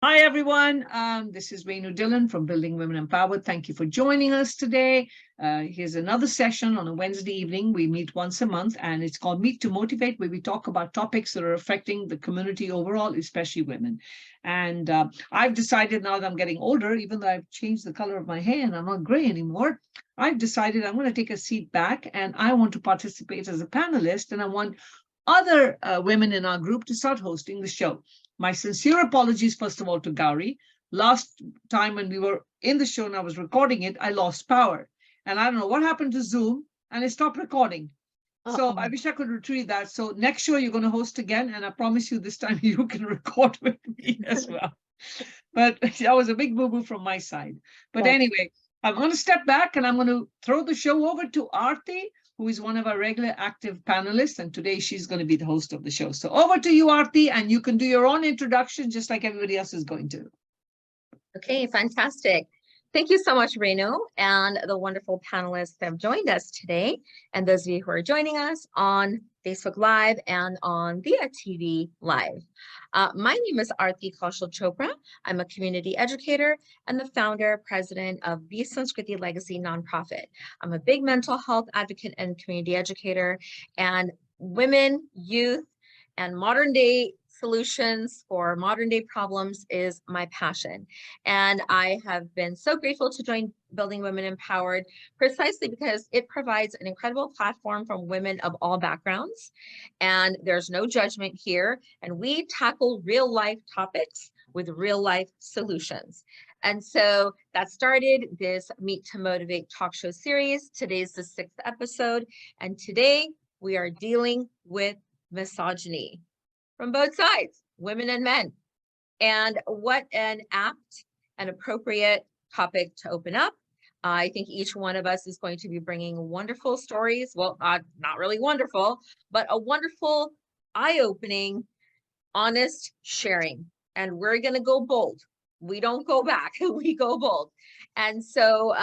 Hi, everyone. This is Renu Dillon from Building Women Empowered. Thank you for joining us today. Here's another session on a Wednesday evening. We meet once a month, and it's called Meet to Motivate, where we talk about topics that are affecting the community overall, especially women. And I've decided now that I'm getting older, even though I've changed the color of my hair and I'm not gray anymore, I've decided I'm going to take a seat back and I want to participate as a panelist, and I want other women in our group to start hosting the show. My sincere apologies, first of all, to Gauri. Last time when we were in the show and I was recording it, I lost power. And I don't know what happened to Zoom and it stopped recording. So I wish I could retrieve that. So next show you're going to host again. And I promise you this time you can record with me as well. But that was a big boo-boo from my side. But anyway, I'm going to step back and I'm going to throw the show over to Aarti, who is one of our regular active panelists. And today she's going to be the host of the show. So over to you, Aarti, and you can do your own introduction just like everybody else is going to. Okay, fantastic. Thank you so much, Renu, and the wonderful panelists that have joined us today, and those of you who are joining us on Facebook Live and on Via TV Live. My name is Aarti Kaushal Chopra. I'm a community educator and the founder, president of Misogyny Legacy nonprofit. I'm a big mental health advocate and community educator, and women, youth, and modern day solutions for modern day problems is my passion. And I have been so grateful to join Building Women Empowered precisely because it provides an incredible platform from women of all backgrounds. And there's no judgment here. And we tackle real life topics with real life solutions. And so that started this Meet to Motivate talk show series. Today's the 6th episode. And today we are dealing with misogyny from both sides, women and men. And what an apt and appropriate topic to open up. I think each one of us is going to be bringing wonderful stories. Well, not really wonderful, but a wonderful, eye-opening, honest sharing. And we're going to go bold. We don't go back, we go bold. And so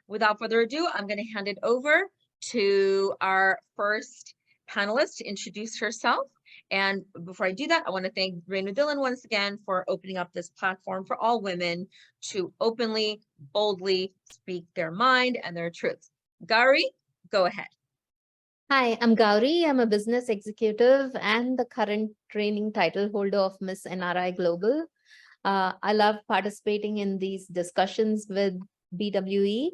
without further ado, I'm going to hand it over to our first panelist to introduce herself. And before I do that, I want to thank Renu Dillon once again for opening up this platform for all women to openly, boldly speak their mind and their truth. Gauri, go ahead. Hi, I'm Gauri. I'm a business executive and the current training title holder of Miss NRI Global. I love participating in these discussions with BWE.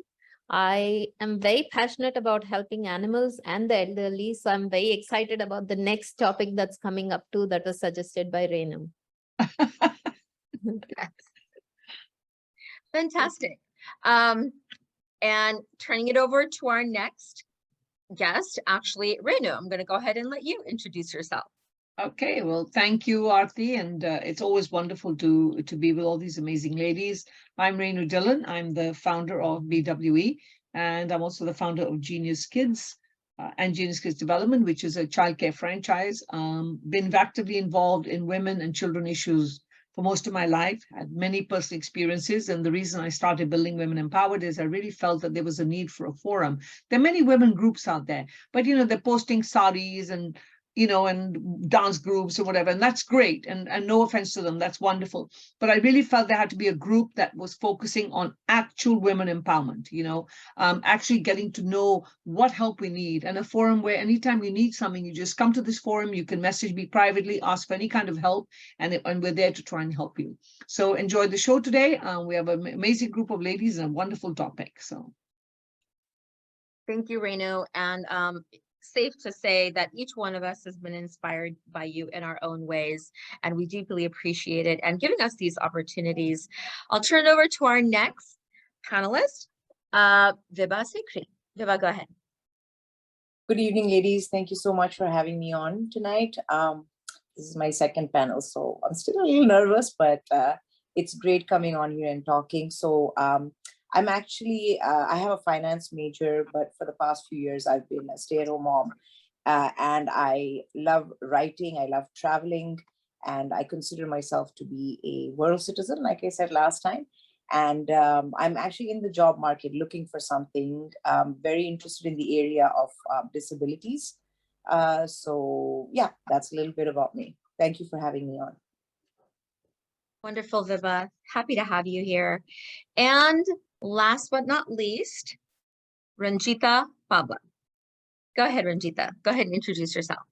I am very passionate about helping animals and the elderly, so I'm very excited about the next topic that's coming up too that was suggested by Renu. Fantastic. And turning it over to our next guest, actually, Renu, I'm going to go ahead and let you introduce yourself. Okay, well, thank you, Aarti, and it's always wonderful to be with all these amazing ladies. I'm Renu Dillon. I'm the founder of BWE, and I'm also the founder of Genius Kids and Genius Kids Development, which is a childcare franchise. Been actively involved in women and children issues for most of my life, had many personal experiences, and the reason I started Building Women Empowered is I really felt that there was a need for a forum. There are many women groups out there, but they're posting saris and and dance groups or whatever. And that's great. And no offense to them, that's wonderful. But I really felt there had to be a group that was focusing on actual women empowerment, actually getting to know what help we need, and a forum where anytime you need something, you just come to this forum, you can message me privately, ask for any kind of help, and we're there to try and help you. So enjoy the show today. We have an amazing group of ladies and a wonderful topic. So thank you, Renu. And safe to say that each one of us has been inspired by you in our own ways, and we deeply appreciate it and giving us these opportunities. I'll turn it over to our next panelist, Vibha Sikri. Vibha, go ahead. Good evening, ladies. Thank you so much for having me on tonight. This is my second panel, so I'm still a little nervous, but it's great coming on here and talking. So I'm actually, I have a finance major, but for the past few years, I've been a stay-at-home mom. And I love writing, I love traveling, and I consider myself to be a world citizen, like I said last time. And I'm actually in the job market looking for something, very interested in the area of disabilities. So yeah, that's a little bit about me. Thank you for having me on. Wonderful, Viva. Happy to have you here. And last but not least, Ranjita Pabla. Go ahead, Ranjita. Go ahead and introduce yourself.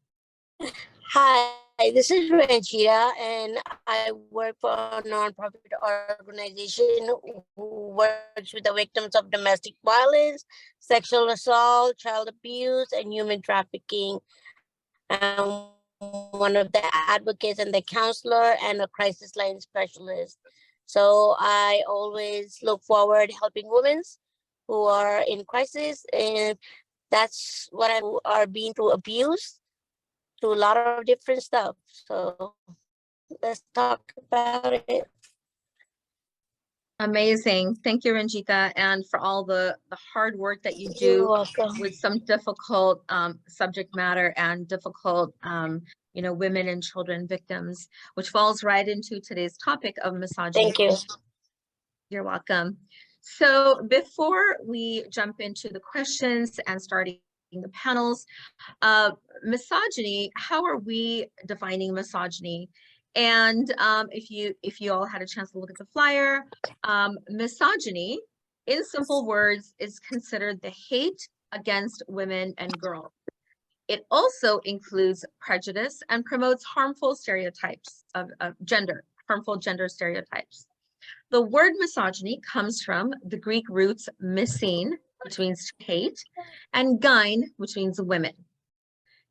Hi, this is Ranjita, and I work for a nonprofit organization who works with the victims of domestic violence, sexual assault, child abuse, and human trafficking. I'm one of the advocates and the counselor and a crisis line specialist. So I always look forward helping women who are in crisis, and that's what I are being through abuse, to a lot of different stuff. So let's talk about it. Amazing. Thank you, Ranjita, and for all the hard work that you You're do welcome. with some difficult subject matter and difficult, women and children victims, which falls right into today's topic of misogyny. Thank you. You're welcome. So before we jump into the questions and starting the panels, misogyny, how are we defining misogyny? And if you all had a chance to look at the flyer, misogyny, in simple words, is considered the hate against women and girls. It also includes prejudice and promotes harmful stereotypes of gender, harmful gender stereotypes. The word misogyny comes from the Greek roots misine, which means hate, and gyne, which means women.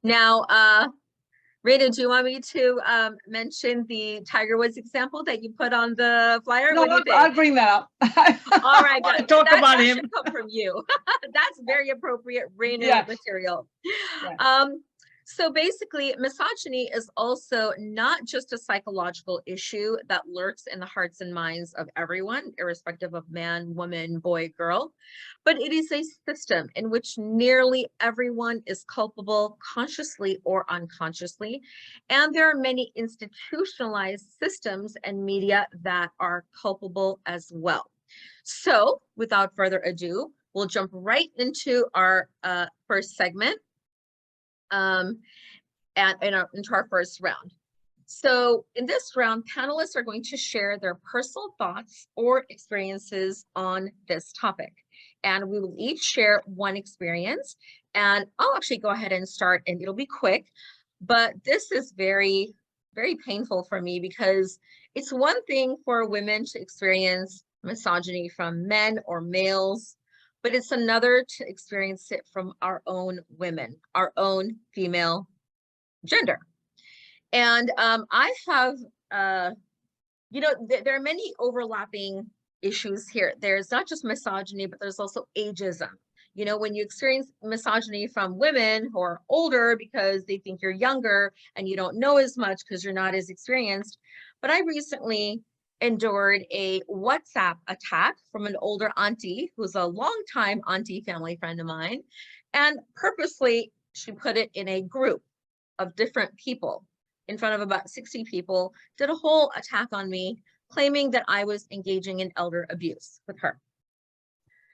Now, Rita, do you want me to mention the Tiger Woods example that you put on the flyer? No, What do you think? I'll bring that up. All right, good. Talk about that him. should come from you. That's very appropriate Renu Yes. material. Yes. So basically, misogyny is also not just a psychological issue that lurks in the hearts and minds of everyone, irrespective of man, woman, boy, girl, but it is a system in which nearly everyone is culpable, consciously or unconsciously. And there are many institutionalized systems and media that are culpable as well. So without further ado, we'll jump right into our first segment. Into our first round. So in this round, panelists are going to share their personal thoughts or experiences on this topic. And we will each share one experience. And I'll actually go ahead and start, and it'll be quick. But this is very, very painful for me, because it's one thing for women to experience misogyny from men or males, but it's another to experience it from our own women, our own female gender. And I have, there are many overlapping issues here. There's not just misogyny, but there's also ageism. You know, when you experience misogyny from women who are older because they think you're younger and you don't know as much because you're not as experienced. But I recently endured a WhatsApp attack from an older auntie who's a longtime auntie family friend of mine. And purposely, she put it in a group of different people in front of about 60 people, did a whole attack on me, claiming that I was engaging in elder abuse with her.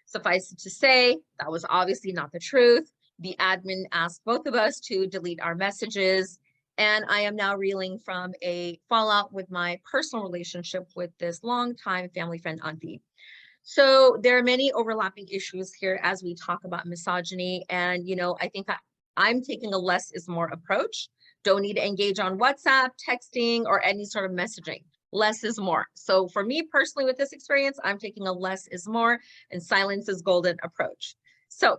Suffice it to say, that was obviously not the truth. The admin asked both of us to delete our messages, and I am now reeling from a fallout with my personal relationship with this longtime family friend auntie. So there are many overlapping issues here as we talk about misogyny, and I think I'm taking a less is more approach. Don't need to engage on WhatsApp, texting, or any sort of messaging. Less is more. So for me personally with this experience, I'm taking a less is more and silence is golden approach. So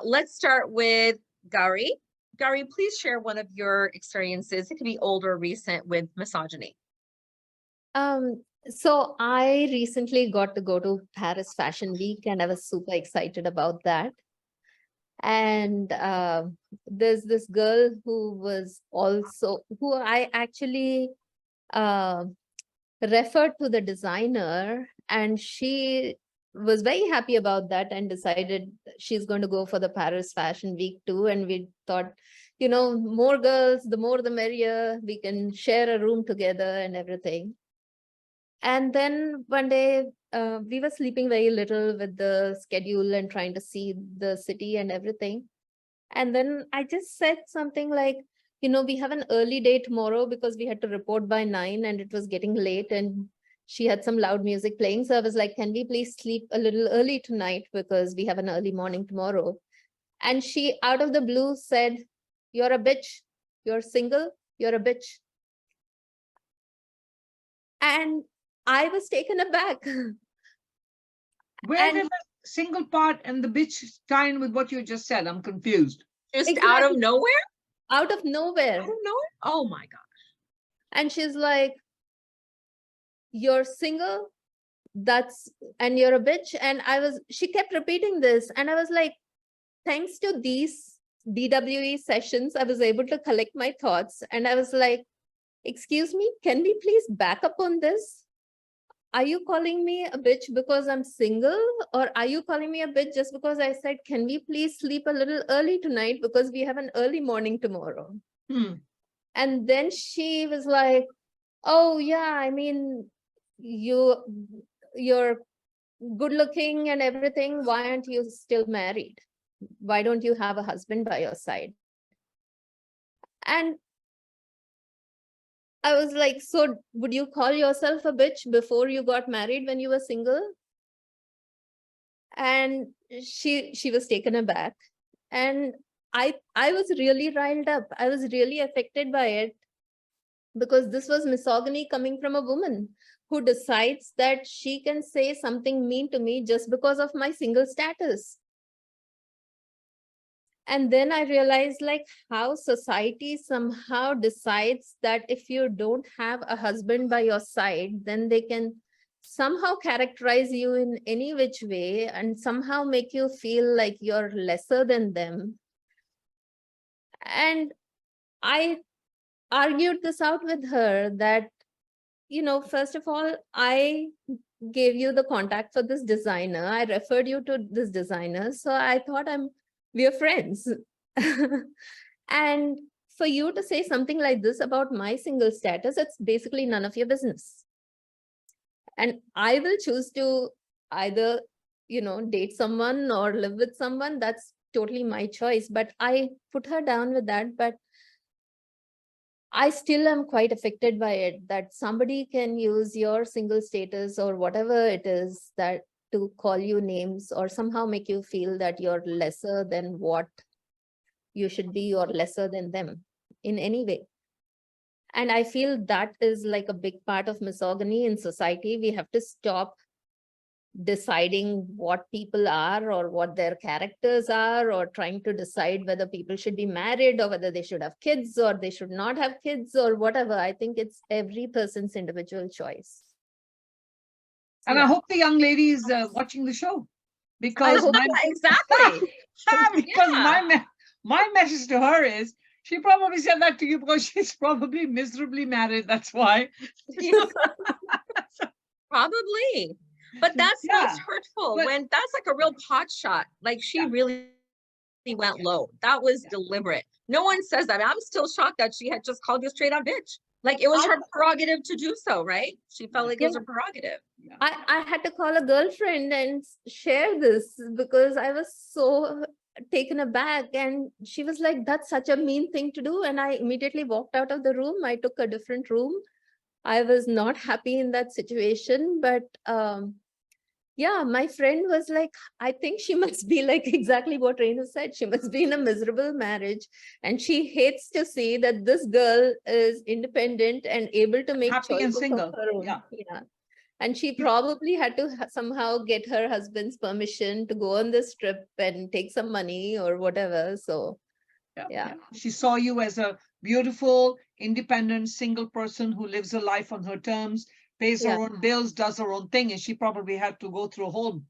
let's start with Gauri. Gauri, please share one of your experiences. It could be old or recent with misogyny. So I recently got to go to Paris Fashion Week, and I was super excited about that. And there's this girl who I actually referred to the designer, and she was very happy about that and decided she's going to go for the Paris Fashion Week too. And we thought, more girls, the more the merrier. We can share a room together and everything. And then one day we were sleeping very little with the schedule and trying to see the city and everything. And then I just said something like, you know, we have an early day tomorrow because we had to report by 9 and it was getting late and she had some loud music playing. So I was like, can we please sleep a little early tonight because we have an early morning tomorrow? And she out of the blue said, you're a bitch, you're single, you're a bitch. And I was taken aback. Where And did the single part and the bitch tie in with what you just said? I'm confused. Just out of exactly, nowhere? out of nowhere. Out of nowhere? Oh my God. And she's like, you're single, and you're a bitch. And she kept repeating this. And I was like, thanks to these DWE sessions, I was able to collect my thoughts. And I was like, excuse me, can we please back up on this? Are you calling me a bitch because I'm single? Or are you calling me a bitch just because I said, can we please sleep a little early tonight because we have an early morning tomorrow? And then she was like, oh yeah, I mean, you're good looking and everything. Why aren't you still married? Why don't you have a husband by your side? And I was like, so would you call yourself a bitch before you got married when you were single? And she was taken aback. And I was really riled up. I was really affected by it because this was misogyny coming from a woman who decides that she can say something mean to me just because of my single status. And then I realized like how society somehow decides that if you don't have a husband by your side, then they can somehow characterize you in any which way and somehow make you feel like you're lesser than them. And I argued this out with her that, you know, first of all, I gave you the contact for this designer. I referred you to this designer. So I thought we're friends. And for you to say something like this about my single status, it's basically none of your business. And I will choose to either, you know, date someone or live with someone. That's totally my choice. But I put her down with that. But I still am quite affected by it, that somebody can use your single status or whatever it is that to call you names or somehow make you feel that you're lesser than what you should be or lesser than them in any way. And I feel that is like a big part of misogyny in society. We have to stop deciding what people are or what their characters are, or trying to decide whether people should be married or whether they should have kids or they should not have kids or whatever. I think it's every person's individual choice. And I hope the young lady is watching the show, because exactly. because my message to her is, she probably said that to you because she's probably miserably married. That's why. Probably. But that's hurtful. When that's like a real pot shot, like she really went low. That was deliberate. No one says that. I'm still shocked that she had just called you straight up bitch. Like it was her prerogative to do so, right? She felt like it was her prerogative. I had to call a girlfriend and share this because I was so taken aback, and she was like, that's such a mean thing to do. And I immediately walked out of the room. I took a different room. I was not happy in that situation, but yeah, my friend was like, I think she must be like exactly what Renu said. She must be in a miserable marriage. And she hates to see that this girl is independent and able to make happy and choices single. of her own. Yeah. And she probably had to somehow get her husband's permission to go on this trip and take some money or whatever. So, yeah. She saw you as a beautiful, independent, single person who lives her life on her terms, pays her own bills, does her own thing. And she probably had to go through a whole,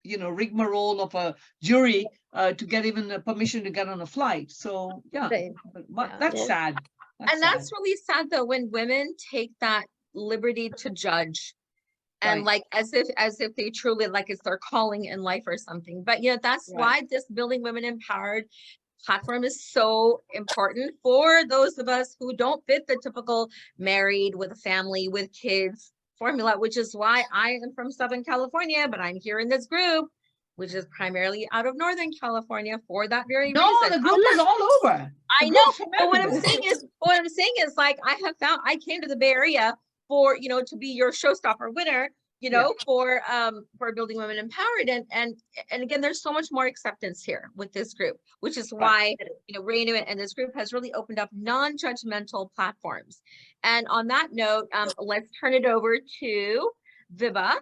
rigmarole of a jury to get even a permission to get on a flight. So, that's sad. That's really sad, though, when women take that liberty to judge. And like as if they truly like it's their calling in life or something. But that's why this Building Women Empowered platform is so important for those of us who don't fit the typical married with a family with kids formula, which is why I am from Southern California, but I'm here in this group which is primarily out of Northern California for that very No, reason. the group is all over. I The know, group's but what I'm tremendous. saying is like I came to the Bay Area for, to be your showstopper winner, for Building Women Empowered, and again, there's so much more acceptance here with this group, which is why Reinu and this group has really opened up non-judgmental platforms. And on that note, let's turn it over to Vibha.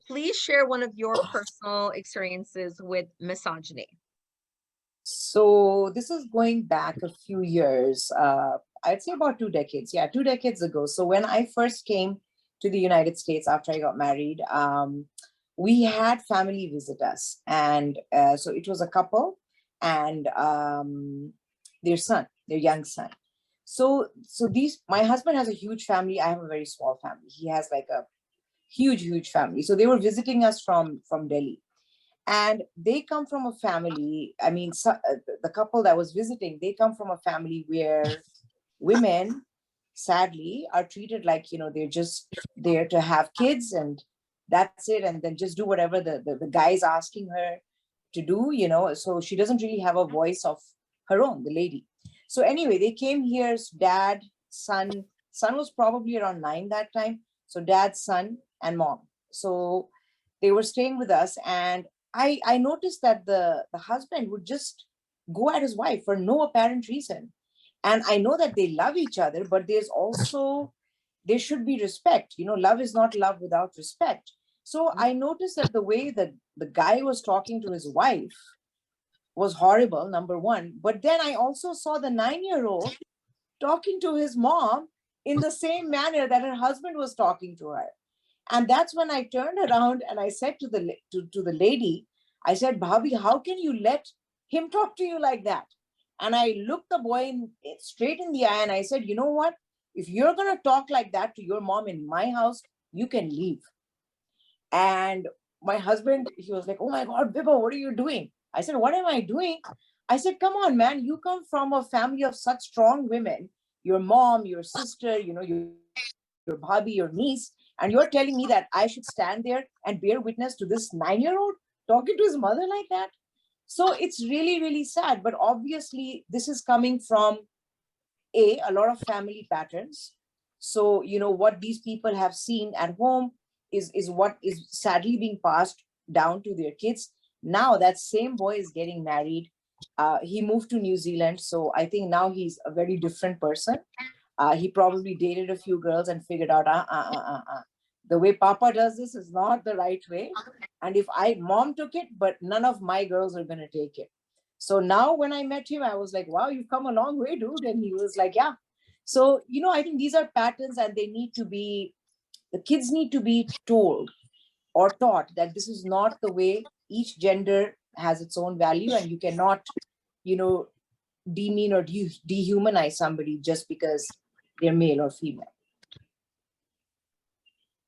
Please share one of your personal experiences with misogyny. So this is going back a few years, I'd say about 2 decades. Yeah, 2 decades ago. So when I first came to the United States after I got married, we had family visit us. And so it was a couple and their son, their young son. So my husband has a huge family. I have a very small family. He has like a huge family. So they were visiting us from Delhi. And they come from a family, I mean, the couple that was visiting, they come from a family where women, sadly, are treated like, they're just there to have kids and that's it. And then just do whatever the guy's asking her to do, so she doesn't really have a voice of her own, the lady. So anyway, they came here, dad, son was probably around 9 that time. So dad, son, and mom. So they were staying with us, and I noticed that the husband would just go at his wife for no apparent reason. And I know that they love each other, but there should be respect. Love is not love without respect. So I noticed that the way that the guy was talking to his wife was horrible, number one. But then I also saw the 9-year-old talking to his mom in the same manner that her husband was talking to her. And that's when I turned around and I said to the lady, I said, Bhabhi, how can you let him talk to you like that? And I looked the boy straight in the eye and I said, you know what? If you're going to talk like that to your mom in my house, you can leave. And my husband, he was like, oh my God, Vibha, what are you doing? I said, what am I doing? I said, come on, man, you come from a family of such strong women, your mom, your sister, your Bhabhi, your niece, and you're telling me that I should stand there and bear witness to this 9-year-old talking to his mother like that? So it's really, really sad. But obviously, this is coming from a lot of family patterns. So, what these people have seen at home is what is sadly being passed down to their kids. Now that same boy is getting married. He moved to New Zealand. So I think now he's a very different person. He probably dated a few girls and figured out, the way Papa does this is not the right way. And if mom took it, but none of my girls are going to take it. So now when I met him, I was like, wow, you've come a long way, dude. And he was like, yeah. So, I think these are patterns and the kids need to be told or taught that this is not the way. Each gender has its own value and you cannot, demean or dehumanize somebody just because they're male or female.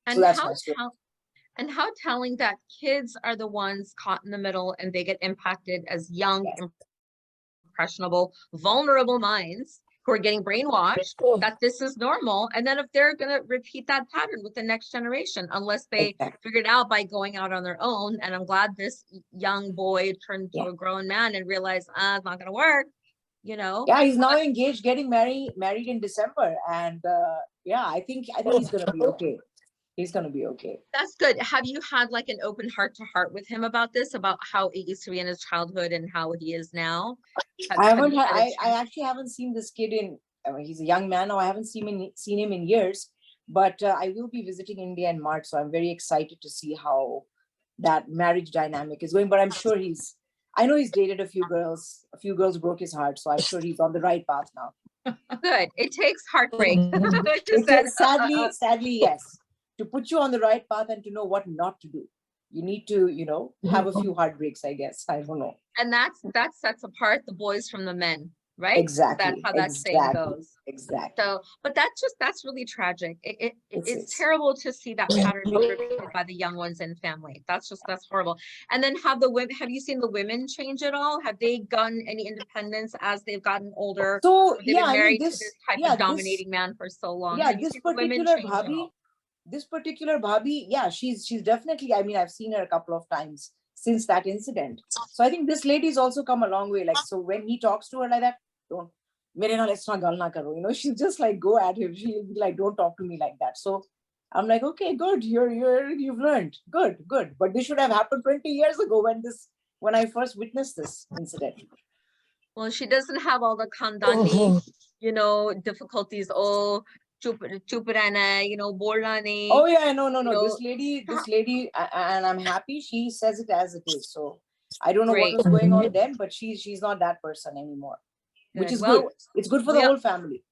And so that's how telling that kids are the ones caught in the middle and they get impacted as young, yes. impressionable, vulnerable minds who are getting brainwashed that this is normal. And then if they're going to repeat that pattern with the next generation, unless they figure it out by going out on their own. And I'm glad this young boy turned to a grown man and realized, it's not going to work. Yeah, he's now engaged, getting married in December. And I think he's going to be okay. He's going to be okay. That's good. Have you had like an open heart to heart with him about this, about how it used to be in his childhood and how he is now? I actually haven't seen this kid he's a young man now. I haven't seen him in years, but I will be visiting India in March. So I'm very excited to see how that marriage dynamic is going, but I'm sure I know he's dated a few girls broke his heart. So I'm sure he's on the right path now. Good. It takes heartbreak. Sadly, yes. To put you on the right path and to know what not to do. You need to, have a few heartbreaks, I guess. I don't know. And that sets apart the boys from the men, right? Exactly. That's how that saying goes. Exactly. So, but that's really tragic. It's terrible to see that pattern repeated by the young ones in family. That's horrible. And then have you seen the women change at all? Have they gotten any independence as they've gotten older? So they've been married to this type of dominating man for so long. Yeah, this particular Bhabhi, yeah, she's definitely, I've seen her a couple of times since that incident. So I think this lady's also come a long way. Like, so when he talks to her like that, don't, mere na let's not gal na karo. You know, she'll just like go at him. She'll be like, don't talk to me like that. So I'm like, okay, good. You've learned. Good. But this should have happened 20 years ago when I first witnessed this incident. Well, she doesn't have all the khandani, you know, difficulties. Oh, chup rehna, you know, bolna nahi. Oh yeah, no. know, This lady, and I'm happy she says it as it is. So I don't know Great. what was going on then, but she's not that person anymore, which is Well, good. It's good for the we- whole family.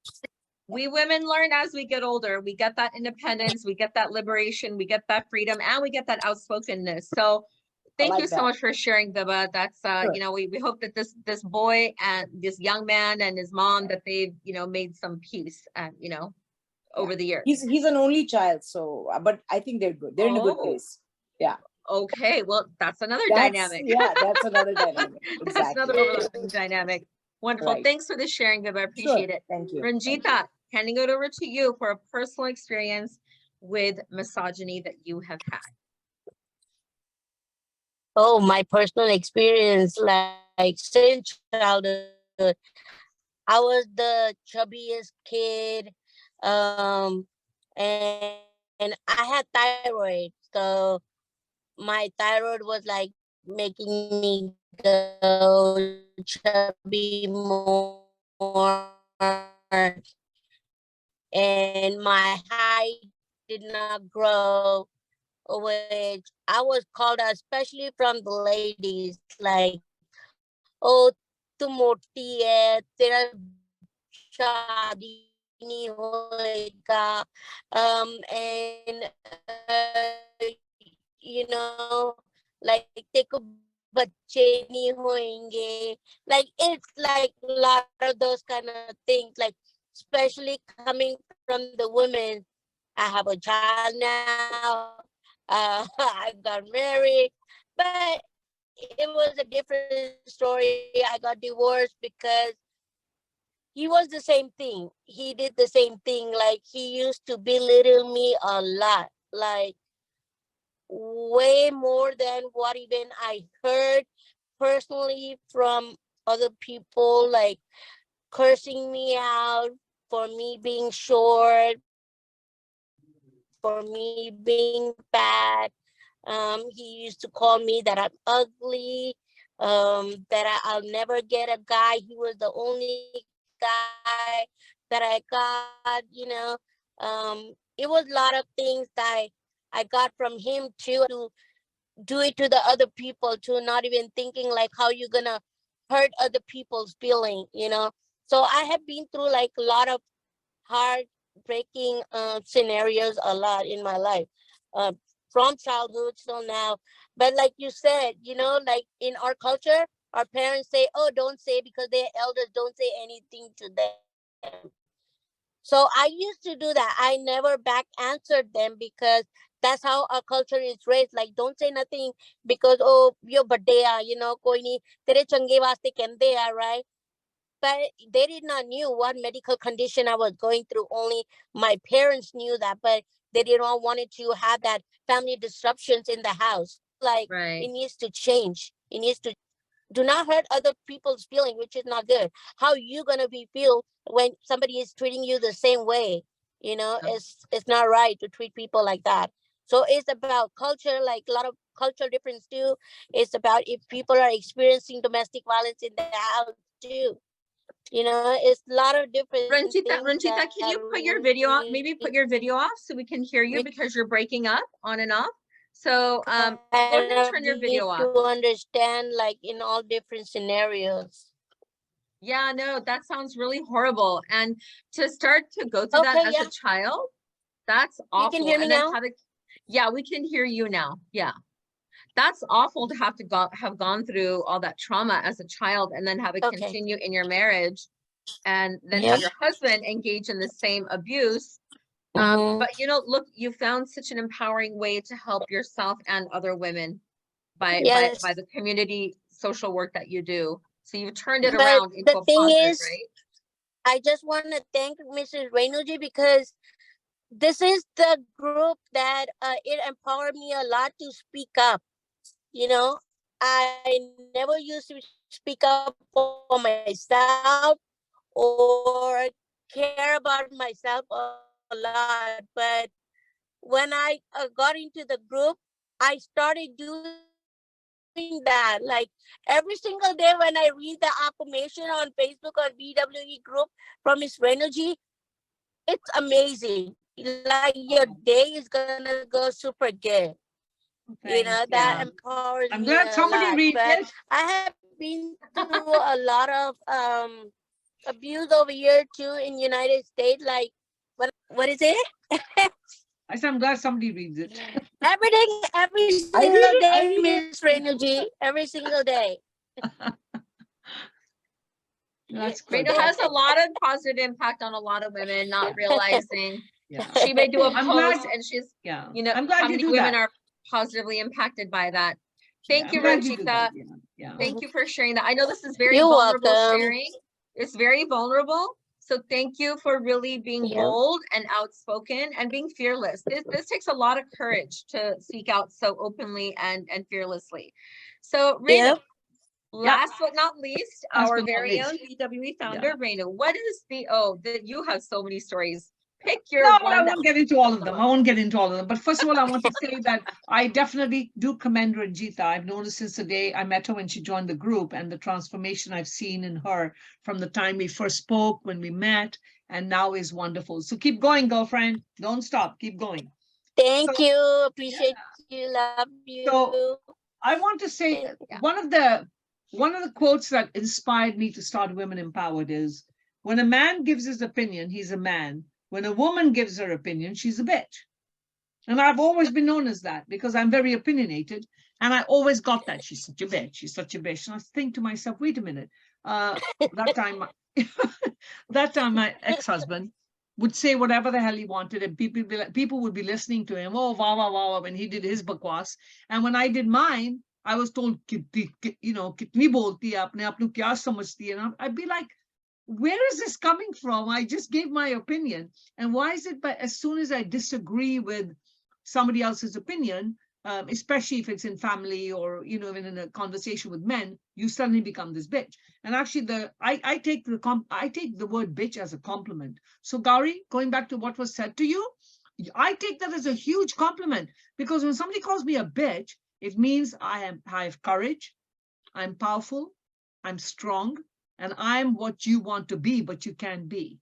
We women learn as we get older. We get that independence, we get that liberation, we get that freedom, and we get that outspokenness. So thank like you so that. much for sharing, Biba. That's Sure. you know, we hope that this boy and this young man and his mom, that they've, you know, made some peace, you know, over the years. He's an only child, so but I think they're good. They're in a good place. Yeah. Okay, well, that's another That's, dynamic. yeah, that's another dynamic. Exactly. That's another overlapping dynamic. Wonderful. Right. Thanks for the sharing, Biba. I appreciate it. Thank you. Ranjita, handing it over to you for a personal experience with misogyny that you have had. Oh, my personal experience, like since childhood, I was the chubbiest kid, and I had thyroid, so my thyroid was like making me go chubby more, and my height did not grow, which I was called out, especially from the ladies, like, oh, tu moti hai, tera shadi nahi hoega, and you know, like teko bacche nahi hoenge, like it's like a lot of those kind of things, like especially coming from the women. I have a child now. I got married, but it was a different story. I got divorced because he was the same thing. He did the same thing. Like, he used to belittle me a lot, like way more than what even I heard personally from other people, like cursing me out for me being short, for me being fat. He used to call me that I'm ugly, that I'll never get a guy. He was the only guy that I got, you know. It was a lot of things that I got from him too, to do it to the other people too, not even thinking like how you're gonna hurt other people's feeling, you know. So I have been through like a lot of heartbreaking scenarios a lot in my life, from childhood till now. But like you said, you know, like in our culture, our parents say, oh, don't say, because they're elders, don't say anything to them. So I used to do that. I never back answered them, because that's how our culture is raised. Like, don't say nothing because, oh, your birthday, you know, koi nahi, tere change vaste kende, right? But they did not knew what medical condition I was going through. Only my parents knew that, but they did not wanted to have that family disruptions in the house. Like, Right. it needs to change. It needs to do not hurt other people's feeling, which is not good. How you gonna be feel when somebody is treating you the same way? You know, Yeah. it's not right to treat people like that. So it's about culture, like a lot of cultural difference too. It's about if people are experiencing domestic violence in the house too. You know, it's a lot of different Ranjita, things that can you put your we video off? Maybe put your video off so we can hear you, because you're breaking up on and off. So go ahead and turn your video off. to understand, like, in all different scenarios. Yeah, no, that sounds really horrible. And to start to go through that Okay, as yeah. a child, that's awful. You can hear me And then now? yeah, we can hear you now. Yeah. That's awful to have to have gone through all that trauma as a child, and then have it Okay. continue in your marriage, and then Yep. have your husband engage in the same abuse. Mhm. But you know, look, you found such an empowering way to help yourself and other women by Yes. the community social work that you do. So you've turned it But around into the a thing positive, is, right? I just want to thank Mrs. Reynoldji, because this is the group that it empowered me a lot to speak up. You know, I never used to speak up for myself or care about myself a lot. But when I got into the group, I started doing that. Like every single day when I read the affirmation on Facebook on BWE group from Miss Renergy, it's amazing. Like your day is gonna go super good. That empowers me a lot. But Thank I you. have been through I'm a glad lot of somebody reads it. abuse over here too in United States. Like what is it? I said, I'm glad somebody reads it. Everything every I single read it. day, I read Miss it. Renergy. Every single day. That's good. Reno That's has a lot of positive impact on a lot of women, not realizing yeah. she may do a I'm post glad. and she's, Yeah. you know, I'm glad how you many do women that. are positively impacted by that. Yeah. Thank I'm you, glad you do that. Ranjita. Yeah. Yeah. Thank you for sharing that. I know this is very You're vulnerable welcome. sharing. It's very vulnerable. So thank you for really being Yeah. bold and outspoken and being fearless. This takes a lot of courage to speak out so openly and fearlessly. So Renu, Yep. last but not least, Last our but not very least. own BWE Yeah. founder, Renu. What is the, oh, that you have so many stories. Pick No, your but I one that won't get into all of them. I won't get into all of them. But first of all, I want to say that I definitely do commend Ranjita. I've known her since the day I met her when she joined the group, and the transformation I've seen in her from the time we first spoke, when we met, and now is wonderful. So keep going, girlfriend. Don't stop. Keep going. Thank So, you. Appreciate you. Love you. so I want to say Yeah. one of the quotes that inspired me to start Women Empowered is, when a man gives his opinion, he's a man. When a woman gives her opinion, she's a bitch. And I've always been known as that because I'm very opinionated. And I always got that. She's such a bitch. She's such a bitch. And I think to myself, wait a minute. That time, that time my ex-husband would say whatever the hell he wanted, and people would be listening to him. Oh, wow, wow, wow, when he did his bakwas. And when I did mine, I was told, kitni bolti hai, apne aap nu kya samajhti hai? And I'd be like, where is this coming from? I just gave my opinion. And why is it, but as soon as I disagree with somebody else's opinion, especially if it's in family or, even in a conversation with men, you suddenly become this bitch. And actually I take the word bitch as a compliment. So Gauri, going back to what was said to you, I take that as a huge compliment, because when somebody calls me a bitch, it means I have courage, I'm powerful, I'm strong, and I'm what you want to be, but you can't be.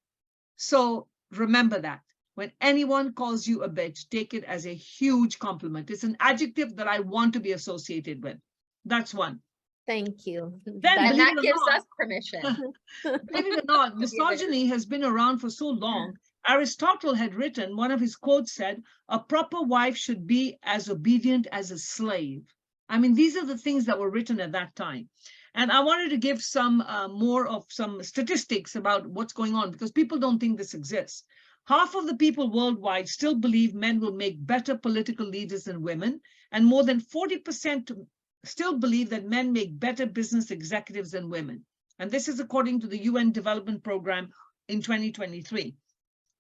So remember that. When anyone calls you a bitch, take it as a huge compliment. It's an adjective that I want to be associated with. That's one. Thank you. Then, and believe that it or gives not, us permission. believe it or not, misogyny has been around for so long. Aristotle had written, one of his quotes said, a proper wife should be as obedient as a slave. I mean, these are the things that were written at that time. And I wanted to give some more of some statistics about what's going on, because people don't think this exists. Half of the people worldwide still believe men will make better political leaders than women, and more than 40% still believe that men make better business executives than women. And this is according to the UN Development Program in 2023.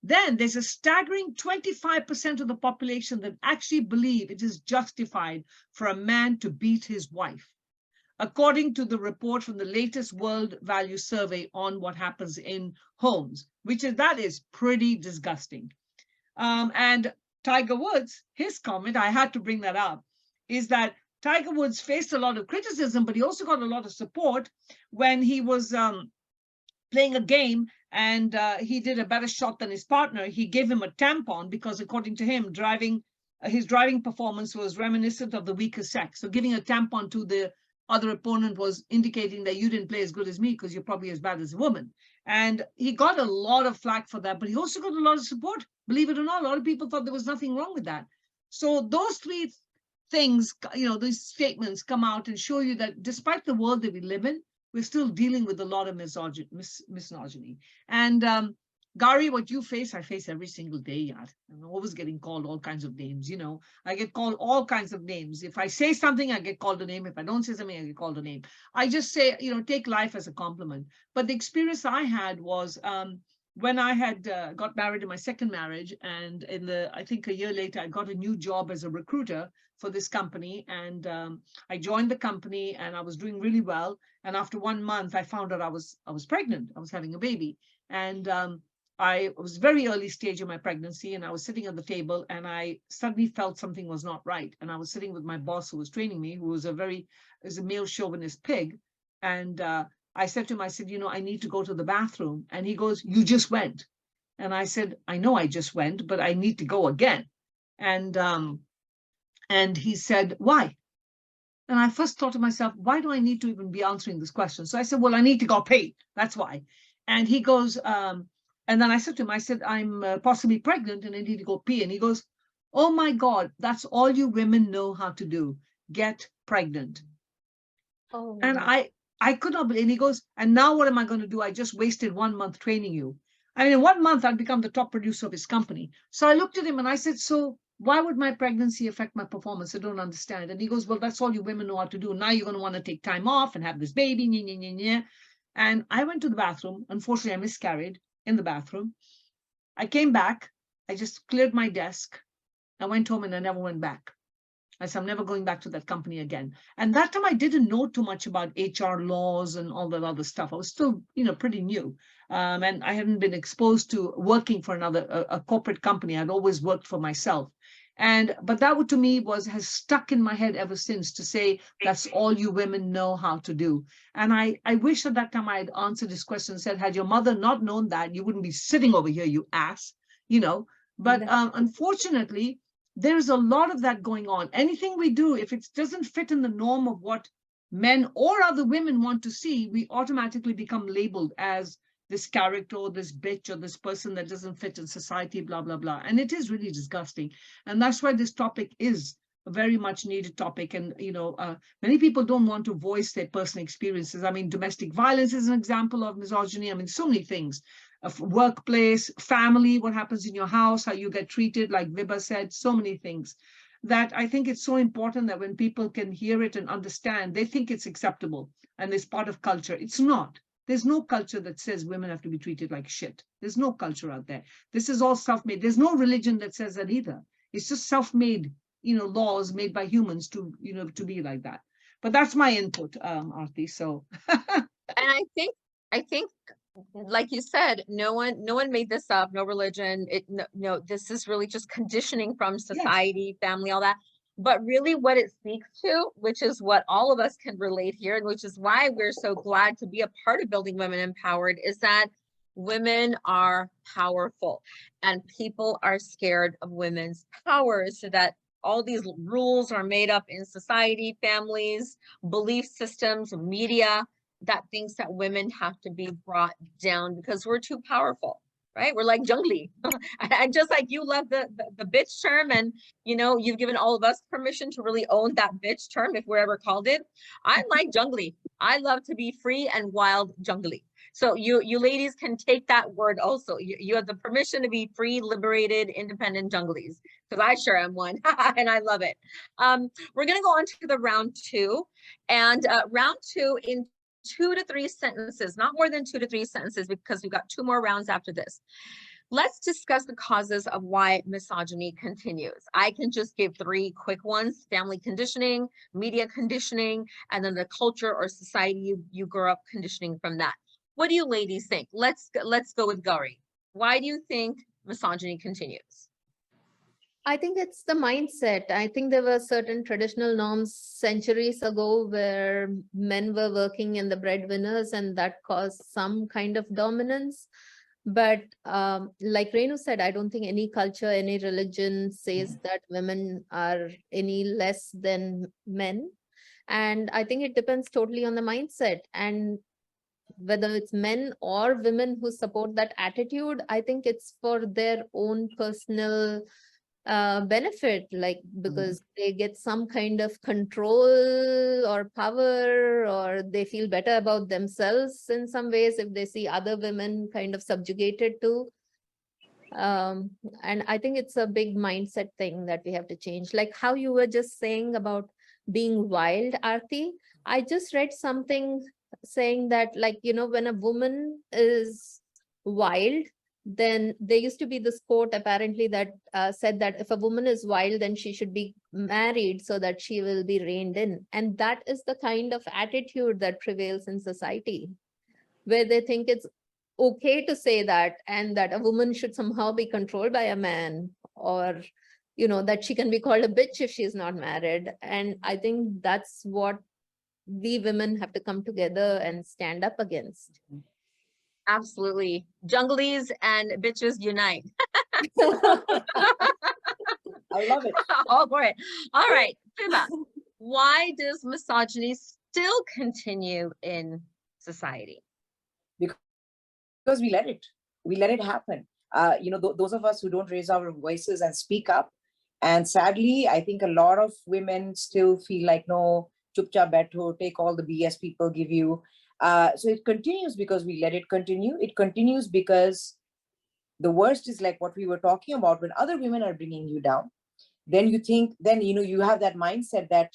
Then there's a staggering 25% of the population that actually believe it is justified for a man to beat his wife, according to the report from the latest World Value Survey on what happens in homes, that is pretty disgusting. And Tiger Woods, his comment, I had to bring that up, is that Tiger Woods faced a lot of criticism, but he also got a lot of support when he was playing a game and he did a better shot than his partner. He gave him a tampon because, according to him, his driving performance was reminiscent of the weaker sex. So giving a tampon to the other opponent was indicating that you didn't play as good as me because you're probably as bad as a woman. And he got a lot of flack for that, but he also got a lot of support. Believe it or not, a lot of people thought there was nothing wrong with that. So those three things, these statements come out and show you that despite the world that we live in, we're still dealing with a lot of misogyny. And Gary, what you face, I face every single day, yaar. I'm always getting called all kinds of names, I get called all kinds of names. If I say something, I get called a name. If I don't say something, I get called a name. I just say, take life as a compliment. But the experience I had was, when I had got married in my second marriage, and I think a year later, I got a new job as a recruiter for this company, and I joined the company, and I was doing really well. And after 1 month, I found out I was pregnant. I was having a baby, and I was very early stage of my pregnancy, and I was sitting at the table, and I suddenly felt something was not right. And I was sitting with my boss, who was training me, who was a male chauvinist pig, and I said to him, I said, I need to go to the bathroom. And he goes, you just went. And I said, I know I just went, but I need to go again. And he said, why? And I first thought to myself, why do I need to even be answering this question? So I said, well, I need to go pee. That's why. And he goes, and then I said to him, I said, I'm possibly pregnant and I need to go pee. And he goes, oh my God, that's all you women know how to do. Get pregnant. Oh, And I could not believe. And he goes, and now what am I going to do? I just wasted 1 month training you. I mean, in 1 month, I'd become the top producer of his company. So I looked at him and I said, so why would my pregnancy affect my performance? I don't understand. And he goes, well, that's all you women know how to do. Now you're going to want to take time off and have this baby. Nye, nye, nye, nye. And I went to the bathroom. Unfortunately, I miscarried in the bathroom. I came back. I just cleared my desk. I went home and I never went back. I said, I'm never going back to that company again. And that time I didn't know too much about HR laws and all that other stuff. I was still, pretty new. And I hadn't been exposed to working for a corporate company. I'd always worked for myself. But that to me has stuck in my head ever since, to say, that's all you women know how to do. And I wish at that time I had answered this question and said, had your mother not known that, you wouldn't be sitting over here, you ass, But unfortunately, there's a lot of that going on. Anything we do, if it doesn't fit in the norm of what men or other women want to see, we automatically become labeled as this character or this bitch or this person that doesn't fit in society, blah, blah, blah. And it is really disgusting. And that's why this topic is a very much needed topic. And, many people don't want to voice their personal experiences. I mean, domestic violence is an example of misogyny. I mean, so many things. Of workplace, family, what happens in your house, how you get treated, like Vibha said, so many things that I think it's so important that when people can hear it and understand, they think it's acceptable and it's part of culture. It's not. There's no culture that says women have to be treated like shit. There's no culture out there. This is all self-made. There's no religion that says that either. It's just self-made, laws made by humans to, to be like that. But that's my input, Aarti. So. And I think, like you said, no one made this up, no religion. No, this is really just conditioning from society, yes, family, all that. But really what it speaks to, which is what all of us can relate here, and which is why we're so glad to be a part of Building Women Empowered, is that women are powerful and people are scared of women's power, so that all these rules are made up in society, families, belief systems, media, that thinks that women have to be brought down because we're too powerful, right? We're like jungly. And just like you love the bitch term, and you've given all of us permission to really own that bitch term if we're ever called it. I like jungly. I love to be free and wild jungly. So you ladies can take that word also. You have the permission to be free, liberated, independent junglies, because I sure am one. And I love it. We're going to go on to the round two, and round two, in 2 to 3 sentences, not more than 2 to 3 sentences, because we've got 2 more rounds after this. Let's discuss the causes of why misogyny continues. I can just give 3 quick ones: family conditioning, media conditioning, and then the culture or society you grew up conditioning from that. What do you ladies think? Let's go with Gauri. Why do you think misogyny continues? I think it's the mindset. I think there were certain traditional norms centuries ago where men were working in the breadwinners, and that caused some kind of dominance. But like Renu said, I don't think any culture, any religion says that women are any less than men. And I think it depends totally on the mindset. And whether it's men or women who support that attitude, I think it's for their own personal benefit, like because they get some kind of control or power, or they feel better about themselves in some ways if they see other women kind of subjugated to. And I think it's a big mindset thing that we have to change. Like how you were just saying about being wild, Aarti, I just read something saying that, like, when a woman is wild, then there used to be this quote apparently that said that if a woman is wild, then she should be married so that she will be reined in. And that is the kind of attitude that prevails in society, where they think it's okay to say that, and that a woman should somehow be controlled by a man, or that she can be called a bitch if she's not married. And I think that's what we women have to come together and stand up against. Absolutely. Junglees and bitches unite. I love it. All for it. All right, Fiba, why does misogyny still continue in society? Because we let it happen. Those of us who don't raise our voices and speak up, and sadly, I think a lot of women still feel like, no, chupcha betho, take all the BS people give you. So it continues because we let it continue. It continues because the worst is like what we were talking about, when other women are bringing you down, then you think, then you have that mindset that,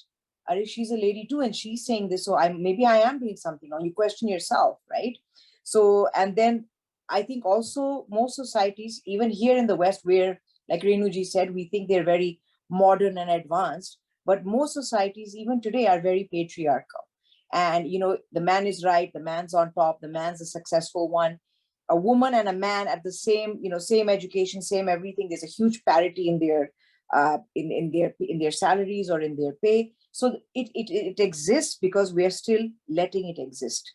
she's a lady too, and she's saying this, so maybe I am doing something wrong. You question yourself, right? So, and then I think also most societies, even here in the West, where, like Renuji said, we think they're very modern and advanced, but most societies even today are very patriarchal. And the man is right, the man's on top, the man's the successful one. A woman and a man at the same, same education, same everything. There's a huge parity in their in their salaries or in their pay. So it exists because we are still letting it exist.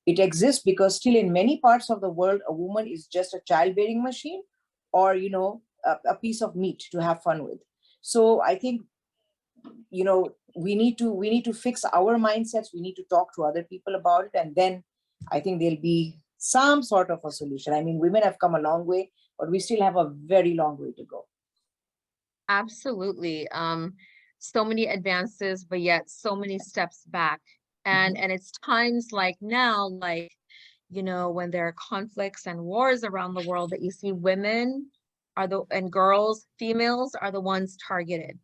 It exists because still in many parts of the world, a woman is just a childbearing machine, or a piece of meat to have fun with. So I think we need to fix our mindsets. We need to talk to other people about it, and then I think there'll be some sort of a solution. I mean, women have come a long way, but we still have a very long way to go. Absolutely. So many advances, but yet so many steps back. And it's times like now, like, when there are conflicts and wars around the world, that you see women and girls, females are the ones targeted.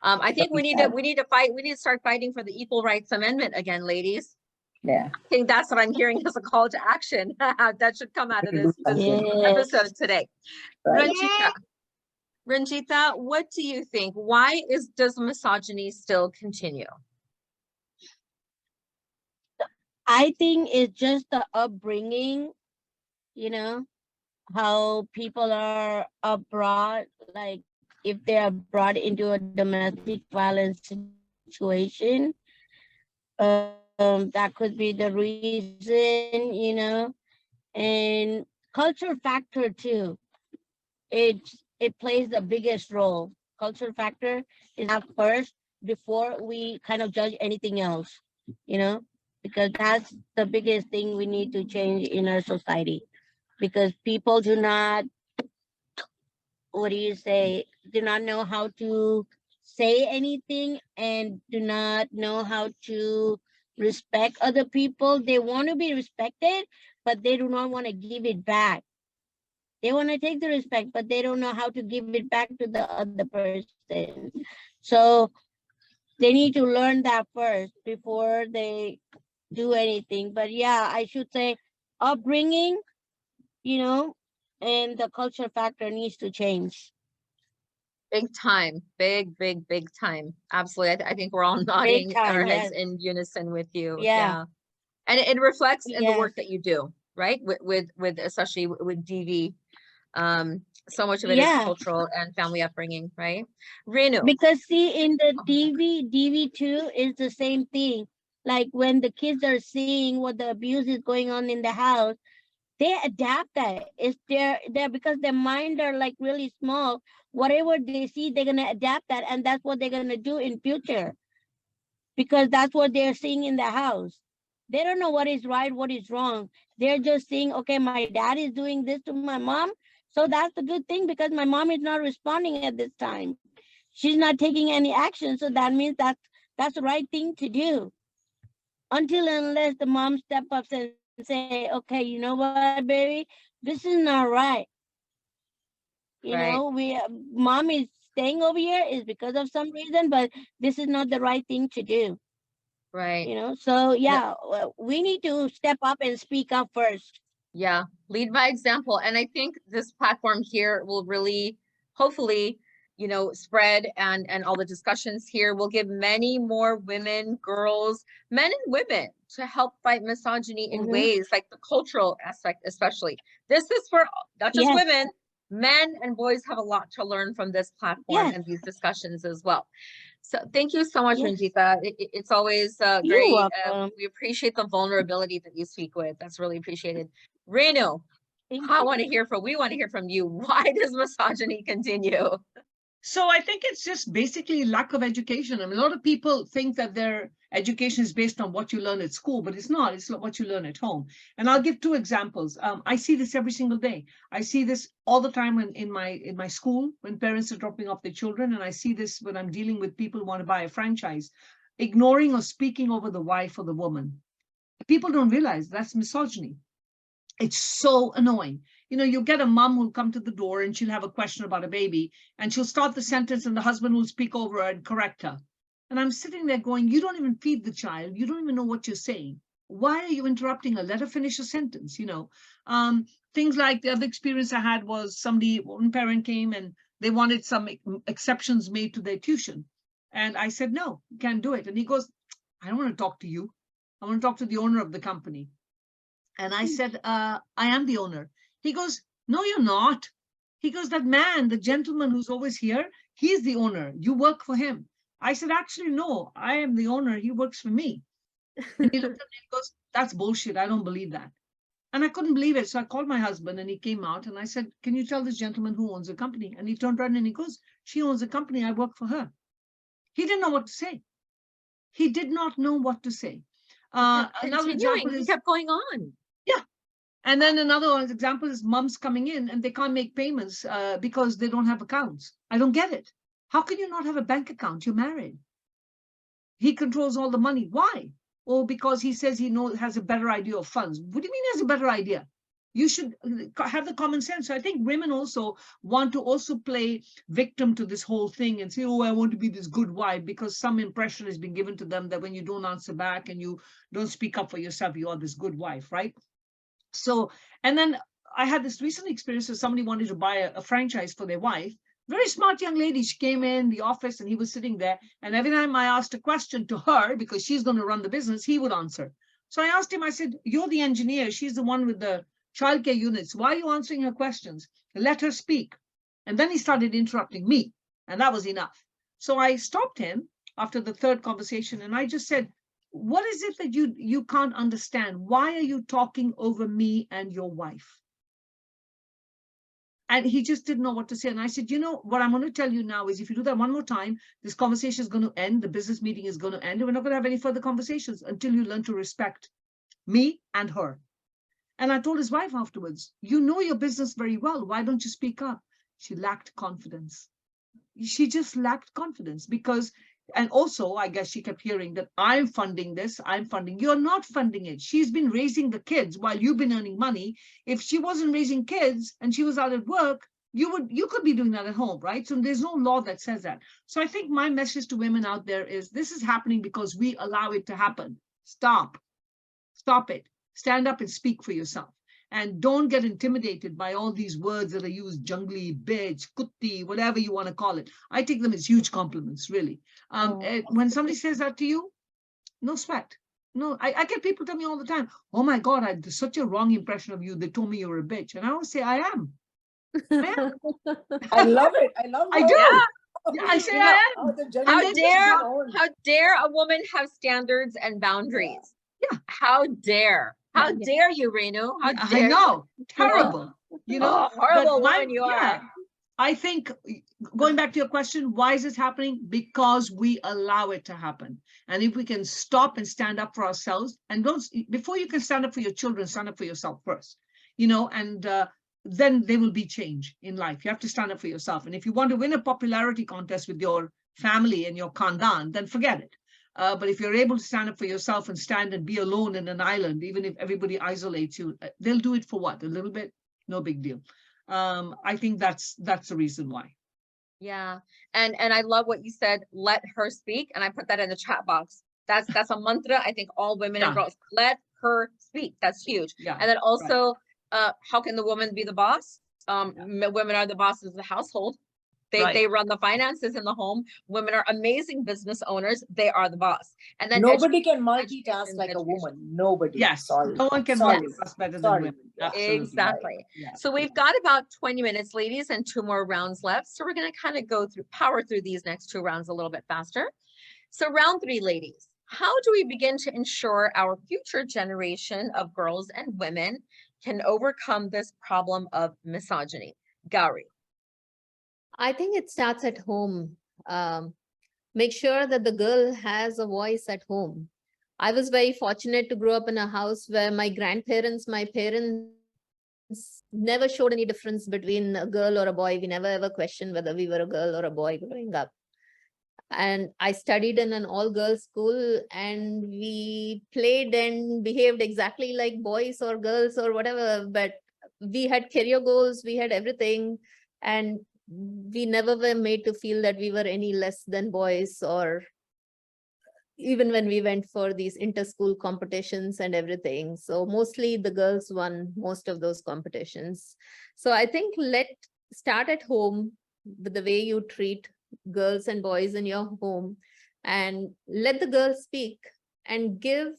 I think we need to fight. We need to start fighting for the Equal Rights Amendment again, ladies. Yeah. I think that's what I'm hearing as a call to action. That should come out of this episode today. Right. Ranjita, what do you think? Why does misogyny still continue? I think it's just the upbringing, how people are abroad, like if they are brought into a domestic violence situation, that could be the reason, and culture factor too. It plays the biggest role. Culture factor is at first before we kind of judge anything else, because that's the biggest thing we need to change in our society, because people do not, do not know how to say anything, and do not know how to respect other people. They want to be respected, but they do not want to give it back. They want to take the respect, but they don't know how to give it back to the other person. So they need to learn that first before they do anything. But yeah, I should say upbringing, and the culture factor needs to change. Big time, big time. Absolutely. I think we're all nodding our heads in unison with you. Yeah. And it reflects in the work that you do, right? With especially with DV. So much of it is cultural and family upbringing, right? Renu. Because see, in the DV2 is the same thing. Like when the kids are seeing what the abuse is going on in the house, they adapt that. It's there because their mind are like really small. Whatever they see, they're gonna adapt that, and that's what they're gonna do in future. Because that's what they're seeing in the house. They don't know what is right, what is wrong. They're just saying, okay, my dad is doing this to my mom, so that's a good thing because my mom is not responding at this time. She's not taking any action, so that means that's the right thing to do. Until and unless the mom step up and say, okay, you know what, baby, this is not right. Mom is staying over here is because of some reason, but this is not the right thing to do. Right. So yeah, we need to step up and speak up first. Yeah, lead by example. And I think this platform here will really, hopefully, spread, and all the discussions here will give many more women, girls, men and women to help fight misogyny in ways like the cultural aspect, especially. This is for not just Yes. women, men and boys have a lot to learn from this platform and these discussions as well. So thank you so much, Yes. Ranjita. It's always You're great. welcome. We appreciate the vulnerability that you speak with. That's really appreciated. Renu, we want to hear from you. Why does misogyny continue? So I think it's just basically lack of education. I mean, a lot of people think that their education is based on what you learn at school, but it's not. It's what you learn at home. And I'll give two examples. I see this every single day. I see this all the time in my school when parents are dropping off their children, and I see this when I'm dealing with people who want to buy a franchise, ignoring or speaking over the wife or the woman. People don't realize that's misogyny. It's so annoying. You get a mom who'll come to the door and she'll have a question about a baby, and she'll start the sentence and the husband will speak over her and correct her. And I'm sitting there going, you don't even feed the child. You don't even know what you're saying. Why are you interrupting her? Let her finish a sentence, Things like the other experience I had was one parent came and they wanted some exceptions made to their tuition. And I said, no, you can't do it. And he goes, I don't want to talk to you. I want to talk to the owner of the company. And I said, I am the owner. He goes, no, you're not. He goes, that man, the gentleman who's always here, he's the owner. You work for him. I said, actually, no, I am the owner. He works for me. And he looked at me and goes, that's bullshit. I don't believe that. And I couldn't believe it. So I called my husband and he came out and I said, can you tell this gentleman who owns the company? And he turned around and he goes, she owns the company. I work for her. He didn't know what to say. He did not know what to say. Another example is, he kept going on. Yeah. And then another example is moms coming in and they can't make payments because they don't have accounts. I don't get it. How can you not have a bank account? You're married. He controls all the money. Why? Oh, because he says he has a better idea of funds. What do you mean he has a better idea? You should have the common sense. So I think women also want to also play victim to this whole thing and say, oh, I want to be this good wife, because some impression has been given to them that when you don't answer back and you don't speak up for yourself, you are this good wife, right? So, and then I had this recent experience where somebody wanted to buy a franchise for their wife. Very smart young lady. She came in the office and he was sitting there. And every time I asked a question to her, because she's going to run the business, he would answer. So I asked him, I said, you're the engineer. She's the one with the childcare units. Why are you answering her questions? Let her speak. And then he started interrupting me. And that was enough. So I stopped him after the third conversation. And I just said, what is it that you can't understand? Why are you talking over me and your wife? And he just didn't know what to say. And I said, what I'm going to tell you now is if you do that one more time, this conversation is going to end. The business meeting is going to end. And we're not going to have any further conversations until you learn to respect me and her. And I told his wife afterwards, you know your business very well. Why don't you speak up? She lacked confidence. She just lacked confidence because, and also, I guess she kept hearing that I'm funding this, I'm funding. You're not funding it. She's been raising the kids while you've been earning money. If she wasn't raising kids and she was out at work, you could be doing that at home, right? So there's no law that says that. So I think my message to women out there is this is happening because we allow it to happen. Stop it. Stand up and speak for yourself. And don't get intimidated by all these words that are used, jungly, bitch, kutti, whatever you want to call it. I take them as huge compliments, really. When somebody says that to you, no sweat. No, I get people tell me all the time, oh my God, I had such a wrong impression of you. They told me you were a bitch. And I always say, I am. I love it. I love I how- do. Yeah. I say I am. how the gentleman How dare a woman have standards and boundaries? Yeah. How dare? How dare you, Renu? How dare I know. Terrible. horrible but woman you are. I think going back to your question, why is this happening? Because we allow it to happen. And if we can stop and stand up for ourselves, and before you can stand up for your children, stand up for yourself first, and then there will be change in life. You have to stand up for yourself. And if you want to win a popularity contest with your family and your khandan, then forget it. But if you're able to stand up for yourself and stand and be alone in an island, even if everybody isolates you, they'll do it for what? A little bit? No big deal. I think that's the reason why. Yeah. And I love what you said, let her speak. And I put that in the chat box. That's a mantra. I think all women and girls, let her speak. That's huge. Yeah, and then also how can the woman be the boss? Women are the bosses of the household. They run the finances in the home. Women are amazing business owners. They are the boss. And then nobody can multitask like a woman. Nobody. Yes. Sorry. No one can Sorry. multitask better than Sorry. women. Absolutely. Exactly. Yeah. So we've got about 20 minutes, ladies, and 2 more rounds left. So we're going to kind of power through these next 2 rounds a little bit faster. So round 3, ladies, how do we begin to ensure our future generation of girls and women can overcome this problem of misogyny? Gauri. I think it starts at home. Make sure that the girl has a voice at home. I was very fortunate to grow up in a house where my grandparents, my parents never showed any difference between a girl or a boy. We never ever questioned whether we were a girl or a boy growing up. And I studied in an all-girls school, and we played and behaved exactly like boys or girls or whatever, but we had career goals, we had everything, and we never were made to feel that we were any less than boys, or even when we went for these inter-school competitions and everything. So mostly the girls won most of those competitions. So I think start at home with the way you treat girls and boys in your home, and let the girls speak, and give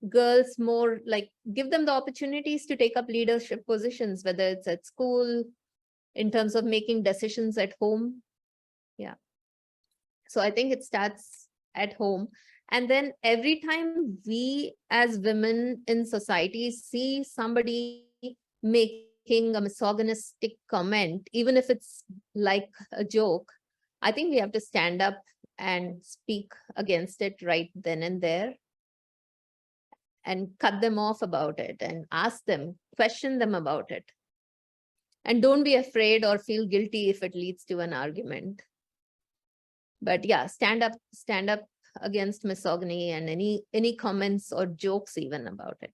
girls more, give them the opportunities to take up leadership positions, whether it's at school, in terms of making decisions at home. Yeah. So I think it starts at home. And then every time we as women in society see somebody making a misogynistic comment, even if it's like a joke, I think we have to stand up and speak against it right then and there, and cut them off about it, and ask them, question them about it. And don't be afraid or feel guilty if it leads to an argument. But yeah, stand up against misogyny and any comments or jokes even about it.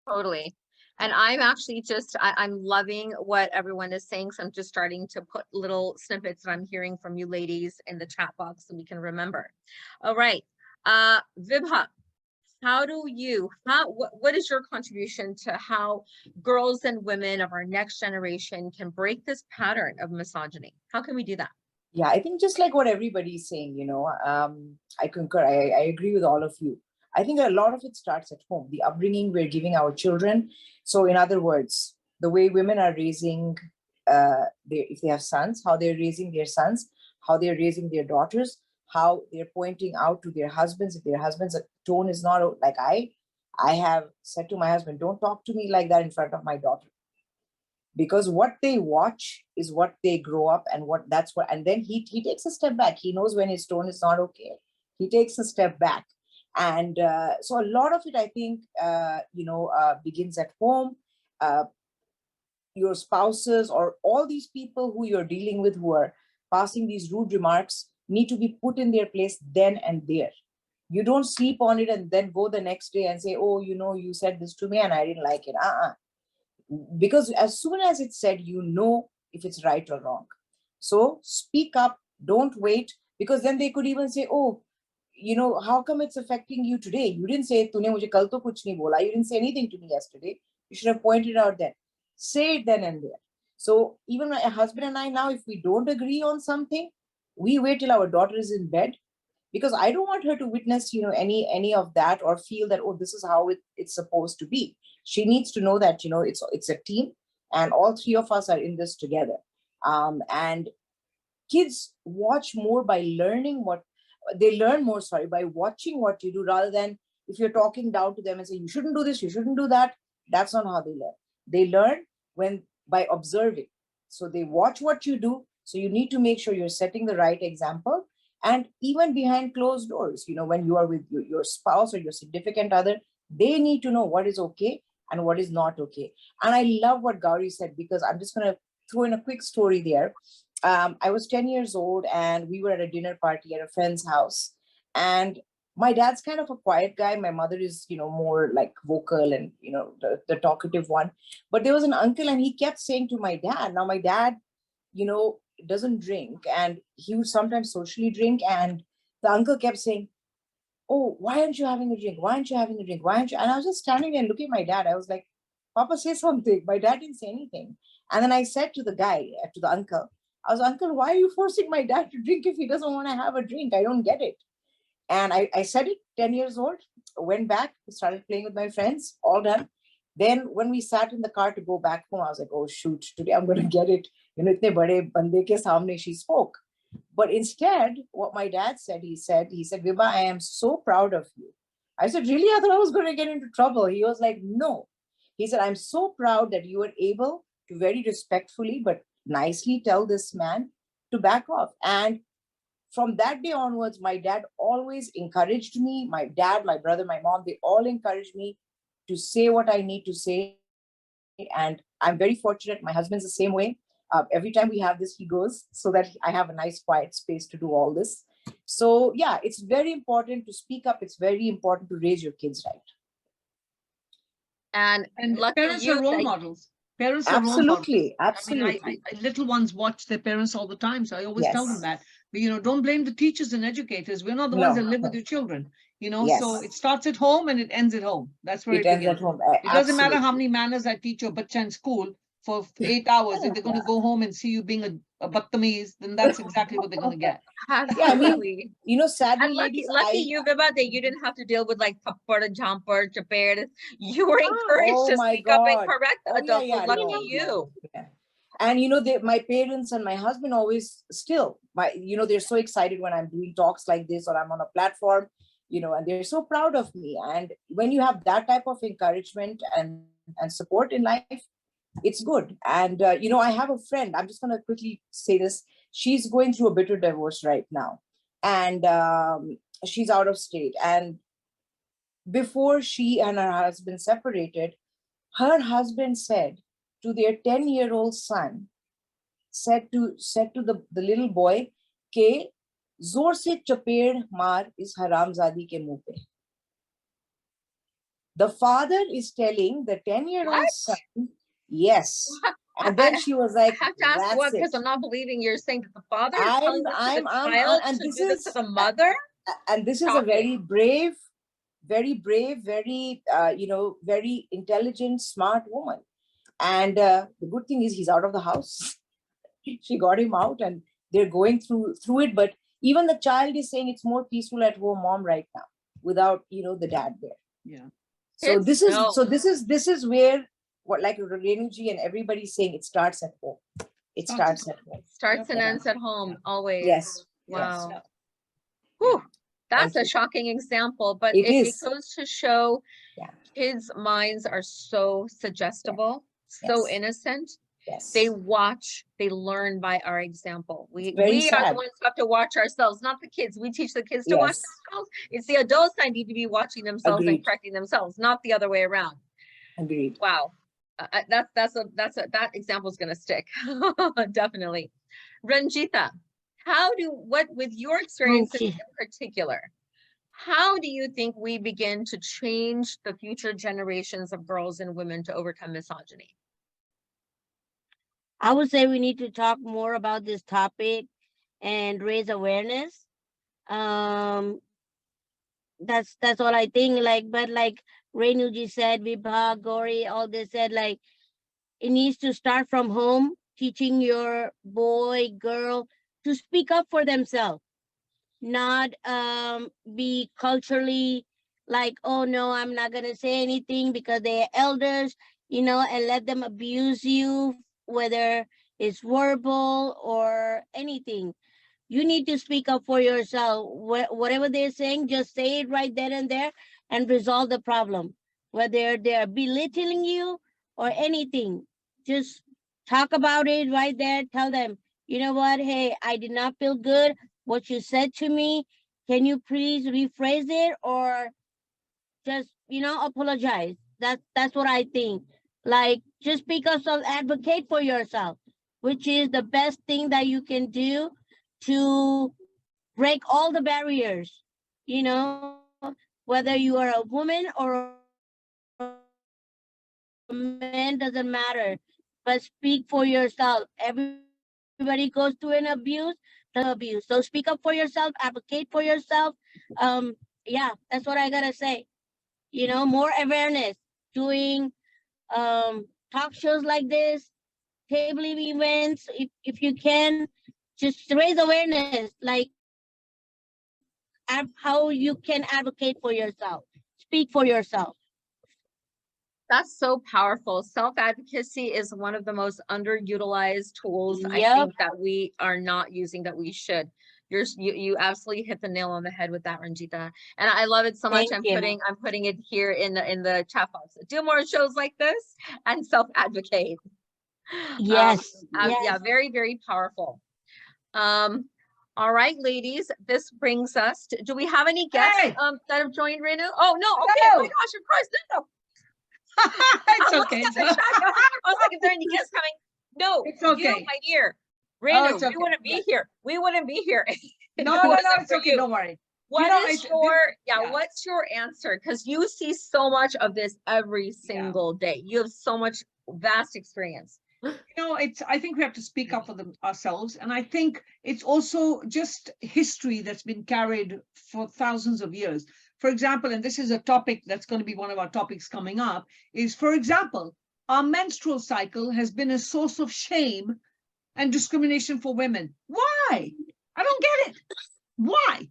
Totally. And I'm actually I'm loving what everyone is saying. So I'm just starting to put little snippets that I'm hearing from you ladies in the chat box so we can remember. All right. Vibha, what is your contribution to how girls and women of our next generation can break this pattern of misogyny? How can we do that? Yeah, I think just like what everybody's saying, I concur. I agree with all of you. I think a lot of it starts at home, the upbringing we're giving our children. So in other words, the way women are raising, if they have sons, how they're raising their sons, how they're raising their daughters, how they're pointing out to their husbands, if their husband's tone is not like I have said to my husband, don't talk to me like that in front of my daughter. Because what they watch is what they grow up, and and then he takes a step back. He knows when his tone is not okay. He takes a step back. And so a lot of it, I think, begins at home. Your spouses or all these people who you're dealing with who are passing these rude remarks need to be put in their place then and there. You don't sleep on it and then go the next day and say, oh, you said this to me and I didn't like it. Because as soon as it's said, if it's right or wrong. So speak up, don't wait, because then they could even say, oh, how come it's affecting you today? You didn't say, "Tune mujhe kal to kuch nahi bola." You didn't say anything to me yesterday. You should have pointed out then. Say it then and there. So even my husband and I now, if we don't agree on something, we wait till our daughter is in bed, because I don't want her to witness, any of that, or feel that, oh, this is how it's supposed to be. She needs to know that, it's a team and all three of us are in this together. And kids watch more by learning by watching what you do, rather than if you're talking down to them and say, you shouldn't do this, you shouldn't do that. That's not how they learn. They learn by observing. So they watch what you do. So you need to make sure you're setting the right example. And even behind closed doors, when you are with your spouse or your significant other, they need to know what is okay and what is not okay. And I love what Gauri said, because I'm just going to throw in a quick story there. I was 10 years old and we were at a dinner party at a friend's house. And my dad's kind of a quiet guy. My mother is, more like vocal and, the talkative one. But there was an uncle and he kept saying to my dad, now my dad, doesn't drink, and he would sometimes socially drink. And the uncle kept saying, oh, why aren't you having a drink? Why aren't you having a drink? Why aren't you? And I was just standing there and looking at my dad. I was like, Papa, say something. My dad didn't say anything. And then I said to the guy, to the uncle, I was, uncle, why are you forcing my dad to drink if he doesn't want to have a drink? I don't get it. And I said it, 10 years old, went back, started playing with my friends, all done. Then when we sat in the car to go back home, I was like, oh, shoot, today I'm going to get it. You know, itne bade bande ke samne she spoke. But instead, what my dad said, he said, Vibha, I am so proud of you. I said, really? I thought I was going to get into trouble. He was like, no. He said, I'm so proud that you were able to very respectfully, but nicely tell this man to back off. And from that day onwards, my dad always encouraged me. My dad, my brother, my mom, they all encouraged me to say what I need to say. And I'm very fortunate. My husband's the same way. Every time we have this, he goes so that I have a nice quiet space to do all this. So yeah, it's very important to speak up. It's very important to raise your kids right. And lucky parents you are role that- models. Parents are role models. Absolutely, I mean, absolutely. little ones watch their parents all the time, so I always tell them Yes. that. But, you know, don't blame the teachers and educators. We're not the ones No, that live with no. your children. You know, Yes. so it starts at home and it ends at home. That's where It ends begins. at home. It doesn't matter how Absolutely. many manners I teach your bacha in school for 8 hours. If they're going to go home and see you being a battamiz, then that's exactly what they're going to get. Yeah, I mean, Absolutely. you know, sadly, And lucky ladies, you, Vibha, that you didn't have to deal with like thappad, jhamper, chaped. You were encouraged oh to my speak up and God. correct Oh, adults. yeah, So lucky no, you. no, yeah. And you know, my parents and my husband always still, they're so excited when I'm doing talks like this or I'm on a platform, you know, and they're so proud of me. And when you have that type of encouragement and support in life, it's good. And you know, I have a friend, I'm just going to quickly say this. She's going through a bitter divorce right now, and she's out of state. And before she and her husband separated, her husband said to their 10-year-old son, said to the little boy, ke zor se chaped maar is haramzadi ke muh pe. The father is telling the 10-year-old What? son, yes. And then she was like, I have to ask what, that's it. because I'm not believing you're saying that the father is telling this to the I'm child and to this do this is to the mother. and this is a Shocking. very brave, very you know, very intelligent, smart woman. And the good thing is he's out of the house. She got him out, and they're going through it. But even the child is saying it's more peaceful at home, mom, right now, without, you know, the dad there. Yeah. So Kids this is know. this is where, what, like Renuji and everybody's saying, it starts at home. It starts at home. Starts and Yeah. ends at home, always. Yes. Wow. Yes. Whew. That's Thank a you. shocking example, but It it is. goes to show Yeah. kids' minds are so suggestible, so Yes. innocent. Yes. They watch, they learn by our example. We very are the sad. ones who have to watch ourselves, not the kids. We teach the kids to watch Yes. themselves. It's the adults that need to be watching themselves and Agreed. correcting themselves, not the other way around. Agreed. Wow. That example is going to stick. Definitely. Ranjita, with your experiences Okay. in particular, how do you think we begin to change the future generations of girls and women to overcome misogyny? I would say we need to talk more about this topic and raise awareness. Um, that's all I think. But like Renuji said, Vibha, Gauri, all they said, like it needs to start from home, teaching your boy, girl to speak up for themselves, not be culturally like, oh no, I'm not gonna say anything because they're elders, and let them abuse you, whether it's verbal or anything. You need to speak up for yourself. Whatever they're saying, just say it right then and there and resolve the problem. Whether they're belittling you or anything, just talk about it right there. Tell them, you know what? Hey, I did not feel good. What you said to me, can you please rephrase it or just, apologize? That's what I think. Like, just speak up, so advocate for yourself, which is the best thing that you can do to break all the barriers, whether you are a woman or a man, doesn't matter. But speak for yourself. Everybody goes through an abuse, doesn't mean that you're abused. So speak up for yourself, advocate for yourself. Yeah, that's what I gotta say. More awareness, doing talk shows like this, tabling events, if you can, just raise awareness, like how you can advocate for yourself, speak for yourself. That's so powerful. Self-advocacy is one of the most underutilized tools I Yep. think that we are not using that we should. You absolutely hit the nail on the head with that, Ranjita. And I love it so much. Thank you. I'm putting it here in the chat box. Do more shows like this and self-advocate. Yes. Yeah, Yes. very, very powerful. All right, ladies, this brings us to, do we have any guests Hey! that have joined Renu? Oh, no, okay, No. oh my gosh, of course, no. It's I looked okay. at the chat. I was like, is there any guests coming? No, It's okay. you, my dear. Oh, Renu, it's okay. we wouldn't be Yeah. here. We wouldn't be here. No, it's okay. Don't worry. What is know, yeah. what's your answer? Because you see so much of this every single day. You have so much vast experience. I think we have to speak up for ourselves. And I think it's also just history that's been carried for thousands of years. For example, and this is a topic that's going to be one of our topics coming up, is, for example, our menstrual cycle has been a source of shame and discrimination for women. Why? I don't get it. Why?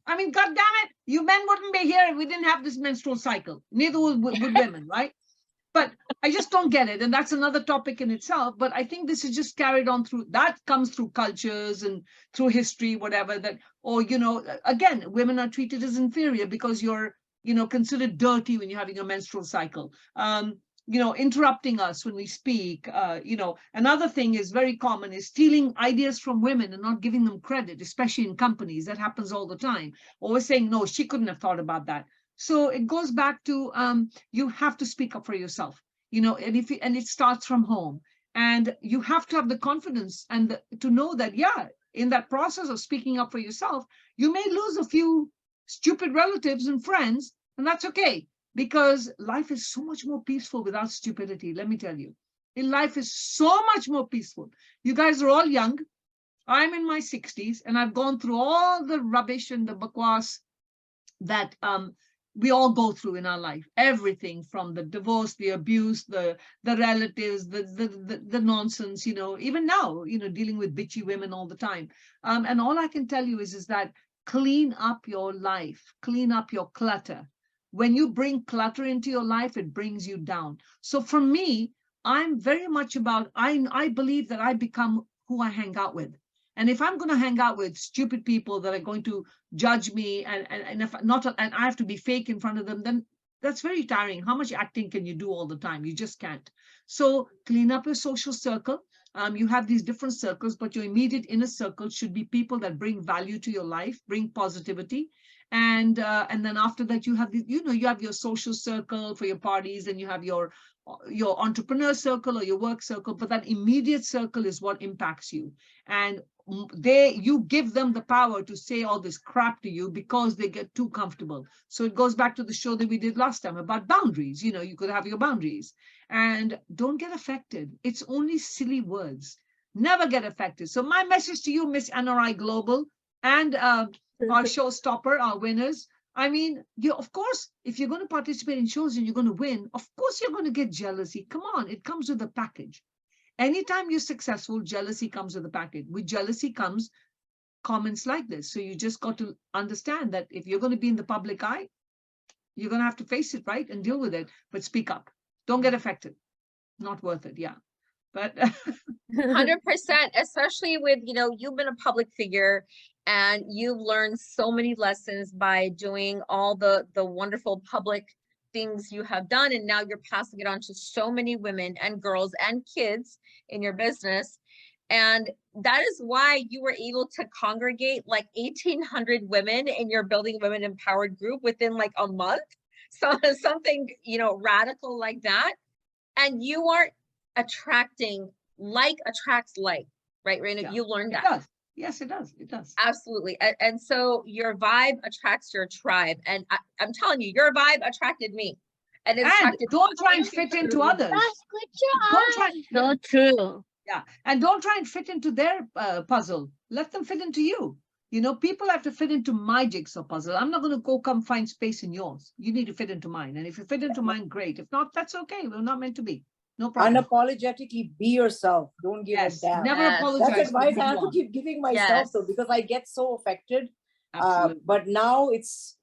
I mean, God damn it, you men wouldn't be here if we didn't have this menstrual cycle. Neither would women, right? But I just don't get it. And that's another topic in itself. But I think this is just carried on through, that comes through cultures and through history, whatever, that, or, again, women are treated as inferior because you're, considered dirty when you're having a menstrual cycle. Interrupting us when we speak. Another thing is very common is stealing ideas from women and not giving them credit, especially in companies. That happens all the time. Always saying, no, she couldn't have thought about that. So it goes back to you have to speak up for yourself, and it starts from home. And you have to have the confidence and to know that, yeah, in that process of speaking up for yourself, you may lose a few stupid relatives and friends, and that's okay. Because life is so much more peaceful without stupidity, let me tell you. Life is so much more peaceful. You guys are all young. I'm in my 60s, and I've gone through all the rubbish and the bakwas that we all go through in our life. Everything from the divorce, the abuse, the relatives, the nonsense, even now, dealing with bitchy women all the time. And all I can tell you is that clean up your life, clean up your clutter. When you bring clutter into your life, it brings you down. So for me, I'm very much about, I believe that I become who I hang out with. And if I'm going to hang out with stupid people that are going to judge me, and if not, and I have to be fake in front of them, then that's very tiring. How much acting can you do all the time? You just can't. So clean up your social circle. You have these different circles, but your immediate inner circle should be people that bring value to your life, bring positivity. And then after that, you have you have your social circle for your parties, and you have your entrepreneur circle or your work circle, but that immediate circle is what impacts you. And you give them the power to say all this crap to you because they get too comfortable. So it goes back to the show that we did last time about boundaries. You could have your boundaries, and don't get affected. It's only silly words. Never get affected. So my message to you, Miss NRI Global, and our showstopper, our winners. I mean, of course, if you're going to participate in shows and you're going to win, of course you're going to get jealousy. Come on, it comes with a package. Anytime you're successful, jealousy comes with a package. With jealousy comes comments like this. So you just got to understand that if you're going to be in the public eye, you're going to have to face it, right? And deal with it. But speak up. Don't get affected. Not worth it. Yeah. But 100%, especially with, you've been a public figure and you've learned so many lessons by doing all the wonderful public things you have done. And now you're passing it on to so many women and girls and kids in your business. And that is why you were able to congregate like 1,800 women in your Building Women Empowered group within like a month. So something, radical like that. And you are attracting, like attracts like, right, Raina? Yeah, you learned that. It does. Yes, it does. It does. Absolutely. And so your vibe attracts your tribe. And I'm telling you, your vibe attracted me. And don't try and fit into others. That's good job. So true. Yeah. And don't try and fit into their puzzle. Let them fit into you. You know, people have to fit into my jigsaw puzzle. I'm not going to go come find space in yours. You need to fit into mine. And if you fit into mine, great. If not, that's okay. We're not meant to be. No problem. Unapologetically be yourself. Don't give Yes, a damn. never Yes. apologize. That's for advice who I you have to are. keep giving myself Yes. though, because I get so affected. Absolutely. But now it's,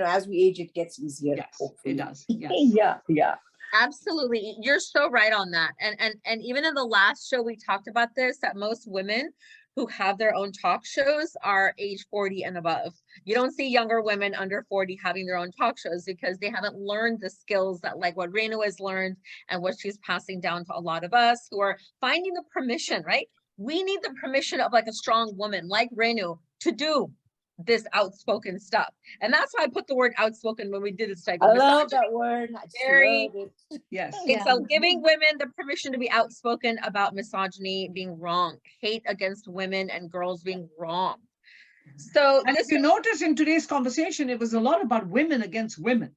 as we age, it gets easier. Yes, Hopefully. it does. Yes. Yeah. Absolutely. You're so right on that. And even in the last show, we talked about this, that most women who have their own talk shows are age 40 and above. You don't see younger women under 40 having their own talk shows because they haven't learned the skills that like what Renu has learned and what she's passing down to a lot of us who are finding the permission, right? We need the permission of like a strong woman like Renu to do this outspoken stuff. And that's why I put the word outspoken when we did this segment. I love that word. I just Very- love it. Yes. It's giving women the permission to be outspoken about misogyny being wrong, hate against women and girls being wrong. So And this if you notice in today's conversation, it was a lot about women against women.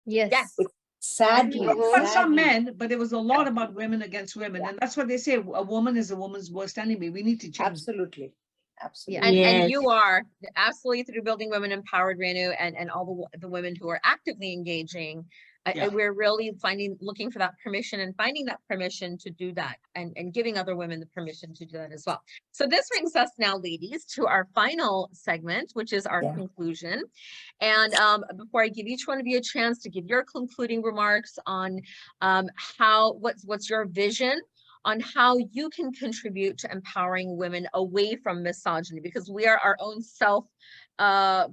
Yes. yes, Sadly. But some sadly. men, but it was a lot about women against women. And that's what they say. A woman is a woman's worst enemy. We need to change. Absolutely. Absolutely. and Yes. you are absolutely through Building Women Empowered, Renu, and all the women who are actively engaging. Yeah. And we're really looking for that permission and finding that permission to do that and giving other women the permission to do that as well. So this brings us now, ladies, to our final segment, which is our Yeah. conclusion. And before I give each one of you a chance to give your concluding remarks on what's your vision on how you can contribute to empowering women away from misogyny, because we are our own self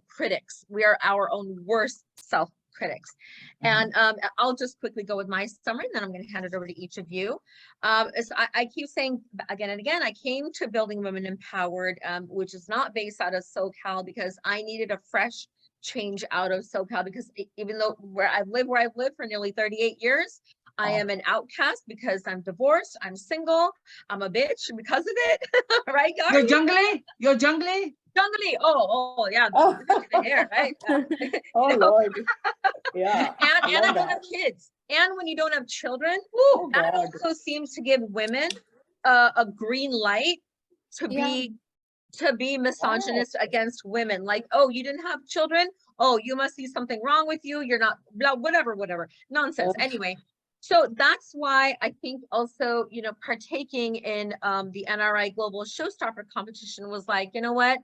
critics. We are our own worst self critics. And I'll just quickly go with my summary, and then I'm going to hand it over to each of you. I keep saying again and again, I came to Building Women Empowered, which is not based out of SoCal, because I needed a fresh change out of SoCal, because even though where I've lived for nearly 38 years, I am an outcast because I'm divorced, I'm single, I'm a bitch because of it, right, guys? You're jungly? You're jungly? Jungly, oh, yeah, Oh. the hair, right? Oh, You know? Lord. Yeah. And I love don't that. have kids. And when you don't have children, Oh, that God. also seems to give women a green light to be misogynist against women. Like, oh, you didn't have children? Oh, you must see something wrong with you. You're not, blah, whatever, nonsense. Ugh. Anyway, so that's why I think also, partaking in the NRI Global Showstopper competition was like, you know what?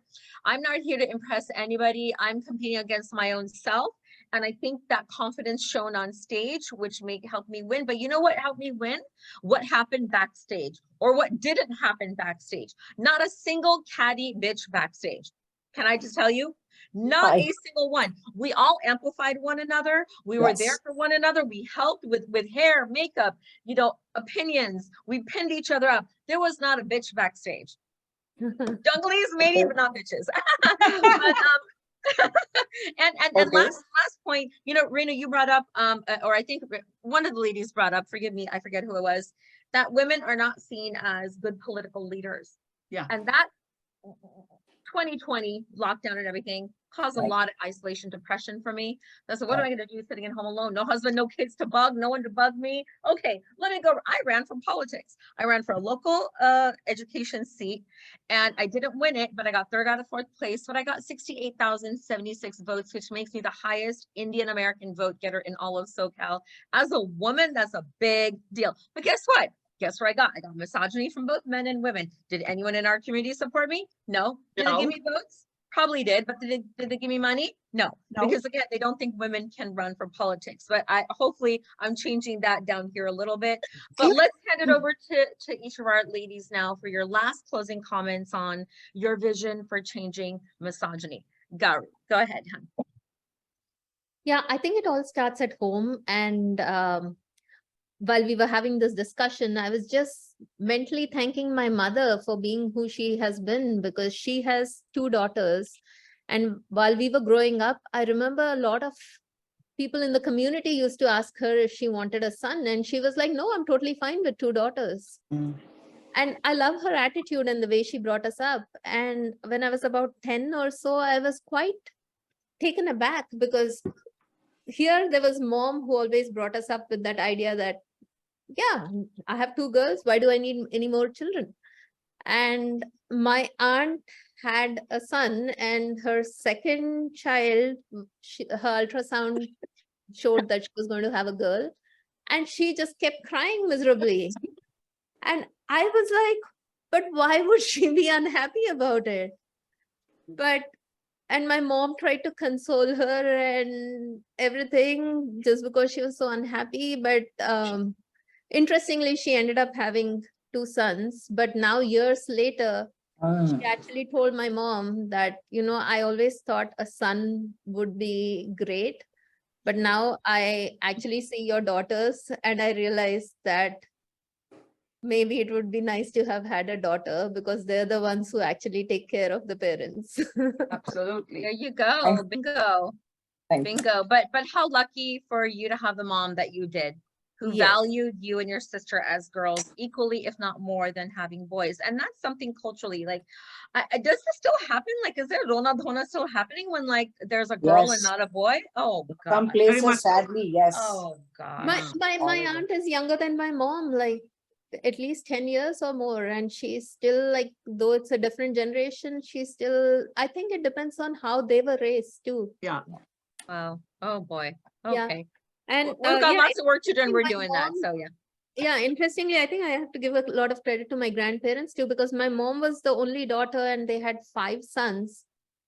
I'm not here to impress anybody. I'm competing against my own self. And I think that confidence shown on stage, which may help me win. But you know what helped me win? What happened backstage, or what didn't happen backstage. Not a single catty bitch backstage. Can I just tell you? Not a single one. We all amplified one another. We were there for one another. We helped with hair, makeup, opinions. We pinned each other up. There was not a bitch backstage. Junglies maybe, but not bitches. And last point, Rena, you brought up, or I think one of the ladies brought up, forgive me, I forget who it was, that women are not seen as good political leaders. Yeah. And that 2020 lockdown and everything caused a lot of isolation, depression for me. So what am I going to do sitting at home alone? No husband, no kids to bug, no one to bug me. Okay, let me go. I ran for politics. I ran for a local education seat, and I didn't win it, but I got third out of fourth place. But I got 68,076 votes, which makes me the highest Indian American vote getter in all of SoCal. As a woman, that's a big deal. But guess what? Guess where I got? I got misogyny from both men and women. Did anyone in our community support me? No. Did they give me votes? Probably did, but did they give me money? No. Because again, they don't think women can run for politics. But hopefully I'm changing that down here a little bit. But let's hand it over to each of our ladies now for your last closing comments on your vision for changing misogyny. Gauri, go ahead, hon. Yeah, I think it all starts at home. And while we were having this discussion, I was just mentally thanking my mother for being who she has been, because she has 2 daughters. And while we were growing up, I remember a lot of people in the community used to ask her if she wanted a son. And she was like, no, I'm totally fine with 2 daughters. And I love her attitude and the way she brought us up. And when I was about 10 or so, I was quite taken aback, because here there was mom who always brought us up with that idea that, yeah, I have 2 girls. Why do I need any more children? And my aunt had a son, and her second child, her ultrasound showed that she was going to have a girl, and she just kept crying miserably. And I was like, but why would she be unhappy about it? And my mom tried to console her and everything just because she was so unhappy. But interestingly, she ended up having 2 sons. But now, years later, she actually told my mom that, I always thought a son would be great. But now I actually see your daughters and I realized that maybe it would be nice to have had a daughter, because they're the ones who actually take care of the parents. Absolutely. There you go. Thank- Bingo. Thank you. Bingo. But how lucky for you to have the mom that you did, who Yes. valued you and your sister as girls equally, if not more, than having boys. And that's something culturally, like, does this still happen? Like, is there Rona Dhona still happening when, like, there's a girl and Yes. not a boy? Oh Some God. Very much places, so. sadly, yes. Oh God. My Horrible. aunt is younger than my mom, like at least 10 years or more, and she's still, like, though it's a different generation, she's still, I think it depends on how they were raised too. Yeah. Wow. Oh boy. Yeah. Okay. And We've got yeah, lots of work to do and we're my doing that. mom- So yeah. yeah, interestingly, I think I have to give a lot of credit to my grandparents too, because my mom was the only daughter and they had 5 sons,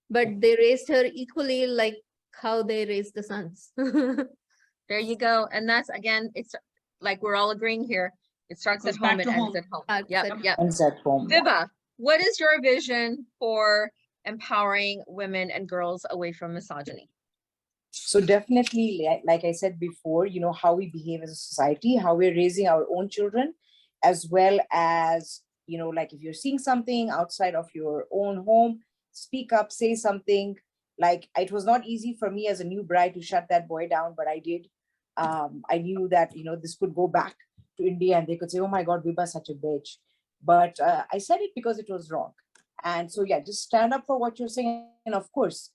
but they raised her equally like how they raised the sons. There you go. And that's, again, it's like we're all agreeing here. It starts Goes at home, back it to ends home. at home. Starts Yep, at yep. And at home. yeah. Vibha, what is your vision for empowering women and girls away from misogyny? So definitely, like I said before, how we behave as a society, how we're raising our own children, as well as, like if you're seeing something outside of your own home, speak up, say something. Like, it was not easy for me as a new bride to shut that boy down, but I did. I knew that, this could go back to India and they could say, oh my God, Vibha's such a bitch. But I said it because it was wrong. And so, yeah, just stand up for what you're saying. And of course,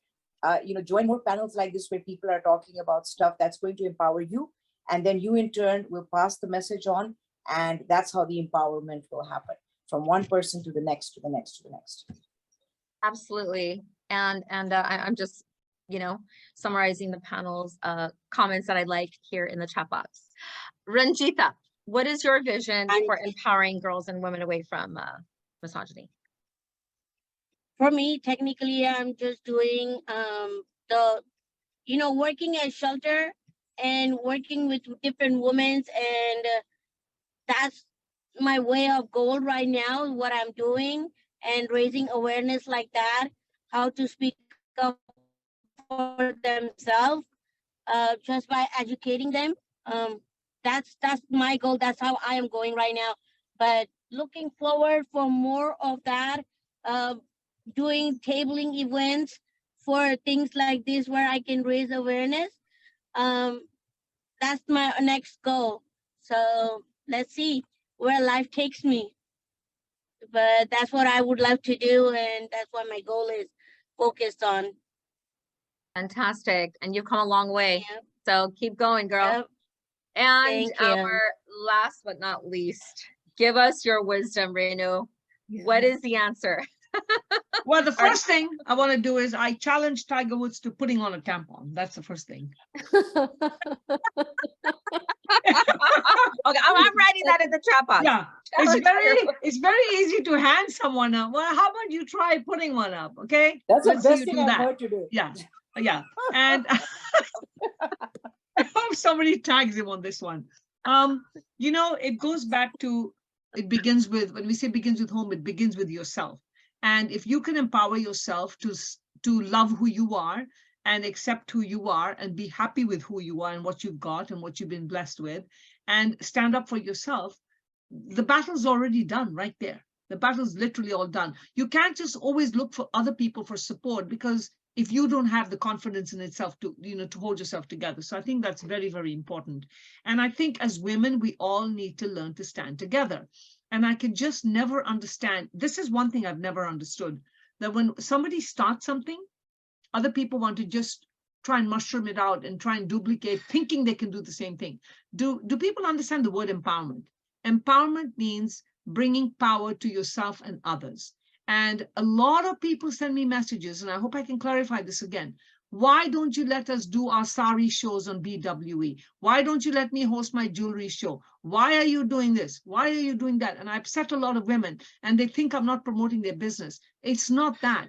join more panels like this where people are talking about stuff that's going to empower you. And then you in turn will pass the message on. And that's how the empowerment will happen, from one person to the next, to the next, to the next. Absolutely. And I'm just, summarizing the panel's comments that I'd like here in the chat box. Ranjita, what is your vision for empowering girls and women away from misogyny? For me, technically, I'm just doing working at shelter and working with different women, and that's my way of goal right now, what I'm doing, and raising awareness like that, how to speak up for themselves, just by educating them. That's my goal. That's how I am going right now. But looking forward for more of that, doing tabling events for things like this where I can raise awareness. That's my next goal. So let's see where life takes me. But that's what I would love to do, and that's what my goal is focused on. Fantastic. And you've come a long way. Yep. So keep going, girl. Yep. And Thank you. our last but not least, give us your wisdom, Renu. What is the answer? Well, the first thing I want to do is I challenge Tiger Woods to putting on a tampon. That's the first thing. Okay, I'm writing that in the chat box. Yeah, it's very easy to hand someone up. Well, how about you try putting one up? Okay, That's let's the see best you thing do I've that. heard today. Yeah, yeah, and I hope somebody tags him on this one. It goes back to, it begins with, when we say begins with home, it begins with yourself. And if you can empower yourself to love who you are and accept who you are and be happy with who you are and what you've got and what you've been blessed with, and stand up for yourself, the battle's already done right there. The battle's literally all done. You can't just always look for other people for support, because if you don't have the confidence in itself to, to hold yourself together. So I think that's very, very important. And I think as women, we all need to learn to stand together. And I can just never understand. This is one thing I've never understood, that when somebody starts something, other people want to just try and mushroom it out and try and duplicate, thinking they can do the same thing. Do people understand the word empowerment? Empowerment means bringing power to yourself and others. And a lot of people send me messages, and I hope I can clarify this again. Why don't you let us do our sari shows on BWE? Why don't you let me host my jewelry show? Why are you doing this? Why are you doing that? And I upset a lot of women, and they think I'm not promoting their business. It's not that.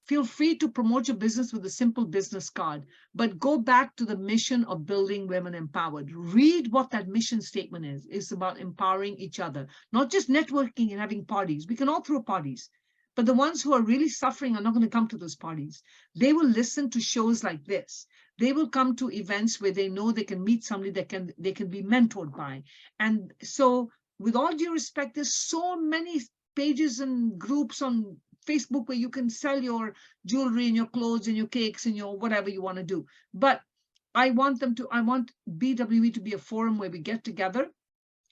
Feel free to promote your business with a simple business card, but go back to the mission of building women empowered. Read what that mission statement is. It's about empowering each other, not just networking and having parties. We can all throw parties. But the ones who are really suffering are not going to come to those parties. They will listen to shows like this. They will come to events where they know they can meet somebody that they can be mentored by. And so, with all due respect, there's so many pages and groups on Facebook where you can sell your jewelry and your clothes and your cakes and your whatever you want to do. But I want BWE to be a forum where we get together.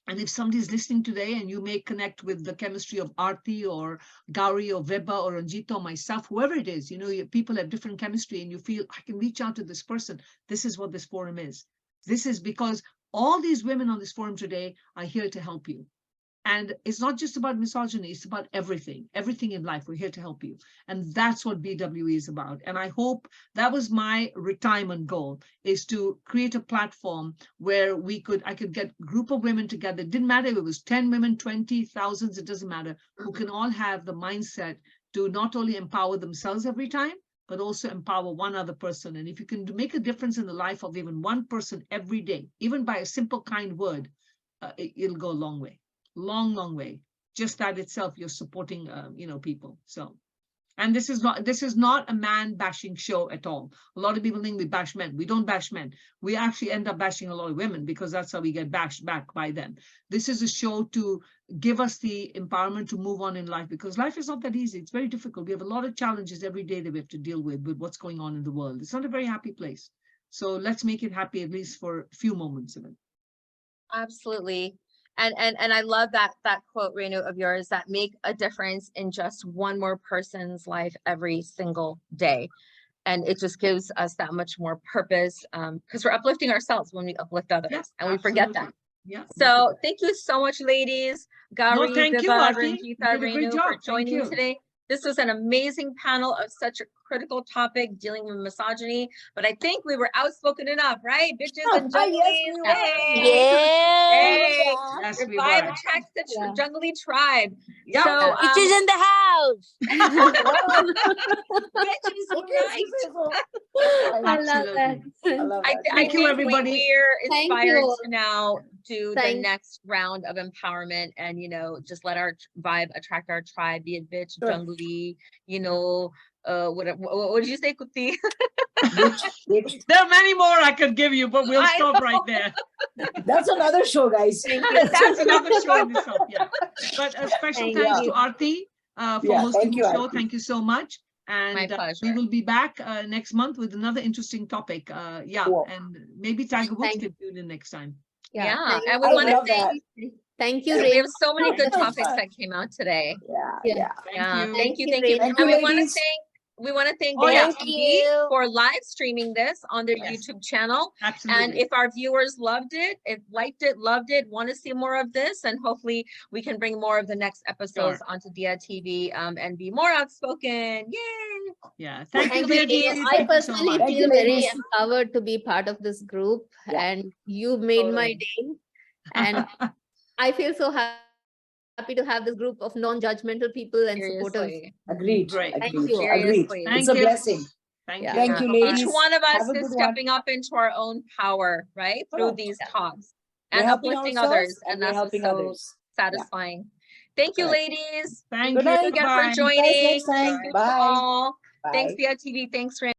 And if somebody's listening today and you may connect with the chemistry of Aarti or Gauri or Veba or Ranjita or myself, whoever it is, people have different chemistry and you feel, I can reach out to this person. This is what this forum is. This is because all these women on this forum today are here to help you. And it's not just about misogyny, it's about everything in life. We're here to help you. And that's what BWE is about. And I hope that was my retirement goal, is to create a platform where I could get a group of women together. It didn't matter if it was 10 women, 20, thousands, it doesn't matter, who can all have the mindset to not only empower themselves every time, but also empower one other person. And if you can make a difference in the life of even one person every day, even by a simple, kind word, it'll go a long way. Long way. Just that itself, you're supporting people. So, and this is not a man bashing show at all. A lot of people think we bash men. We don't bash men. We actually end up bashing a lot of women because that's how we get bashed back by them. This is a show to give us the empowerment to move on in life, because life is not that easy. It's very difficult. We have a lot of challenges every day that we have to deal with what's going on in the world. It's not a very happy place. So let's make it happy, at least for a few moments of it. Absolutely. And I love that quote, Renu, of yours, that make a difference in just one more person's life every single day. And it just gives us that much more purpose, because we're uplifting ourselves when we uplift others, Yes, and we forget that. Yeah. So thank you so much, ladies. Gauri, thank you, Viva, Aarti. Ranjita, You did a great Renu, job. for Thank joining you. today. This was an amazing panel of such a critical topic, dealing with misogyny. But I think we were outspoken enough, right? Bitches and junglies. Yes, we were. Hey! Yes, we Revive were. attracts the Yeah. jungly tribe. Yeah. So, It is in the house. bitches unite. I love that. I love that. I Thank you, think everybody. we're Thank inspired you. to now do the Thank- next round of empowerment, and just let our vibe attract our tribe, be it bitch, Sure. jungly, what did you say, Kuti? Bitch. There are many more I could give you, but we'll I stop right there. That's another show, guys. Thank you. That's another show in itself, yeah. But a special Thank thanks you. to Aarti for Yeah, hosting thank the you, show. Aarti. Thank you so much. And My pleasure. we will be back next month with another interesting topic. Cool. And maybe Tiger Woods Thank- can tune in next time. Yeah, Thank and we I want to love that. Thank you, we Ray. have so many good Thank you. topics that came out today. Yeah. Thank you. Thank you. Ray. Thank you, And ladies. we want to thank Oh, yeah. DITV you. for live streaming this on their Yes. YouTube channel. Absolutely. And if our viewers loved it, liked it, want to see more of this, and hopefully we can bring more of the next episodes onto DITV and be more outspoken. Yay! Yeah. Thank you. ladies. I Thank you so personally much. Thank you, feel very ladies. empowered to be part of this group, Yeah. and you made my Totally. day. And I feel so happy to have this group of non-judgmental people and supportive. Seriously. Agreed. Great. Thank Agreed. you. Agreed. Seriously. It's Thank a you. blessing. Thank Yeah. you. Thank you, ladies. Each one of us Have a is good one. stepping up into our own power, right? Through Correct. these Yeah. talks We're and helping uplifting ourselves others. and And we're that's what's helping so others. satisfying. Thank you, Correct. ladies. Thank Good you. night. Again Bye. for See you guys joining. next time. Thank you Bye. all. Bye. Thanks, DITV. Thanks, Ren.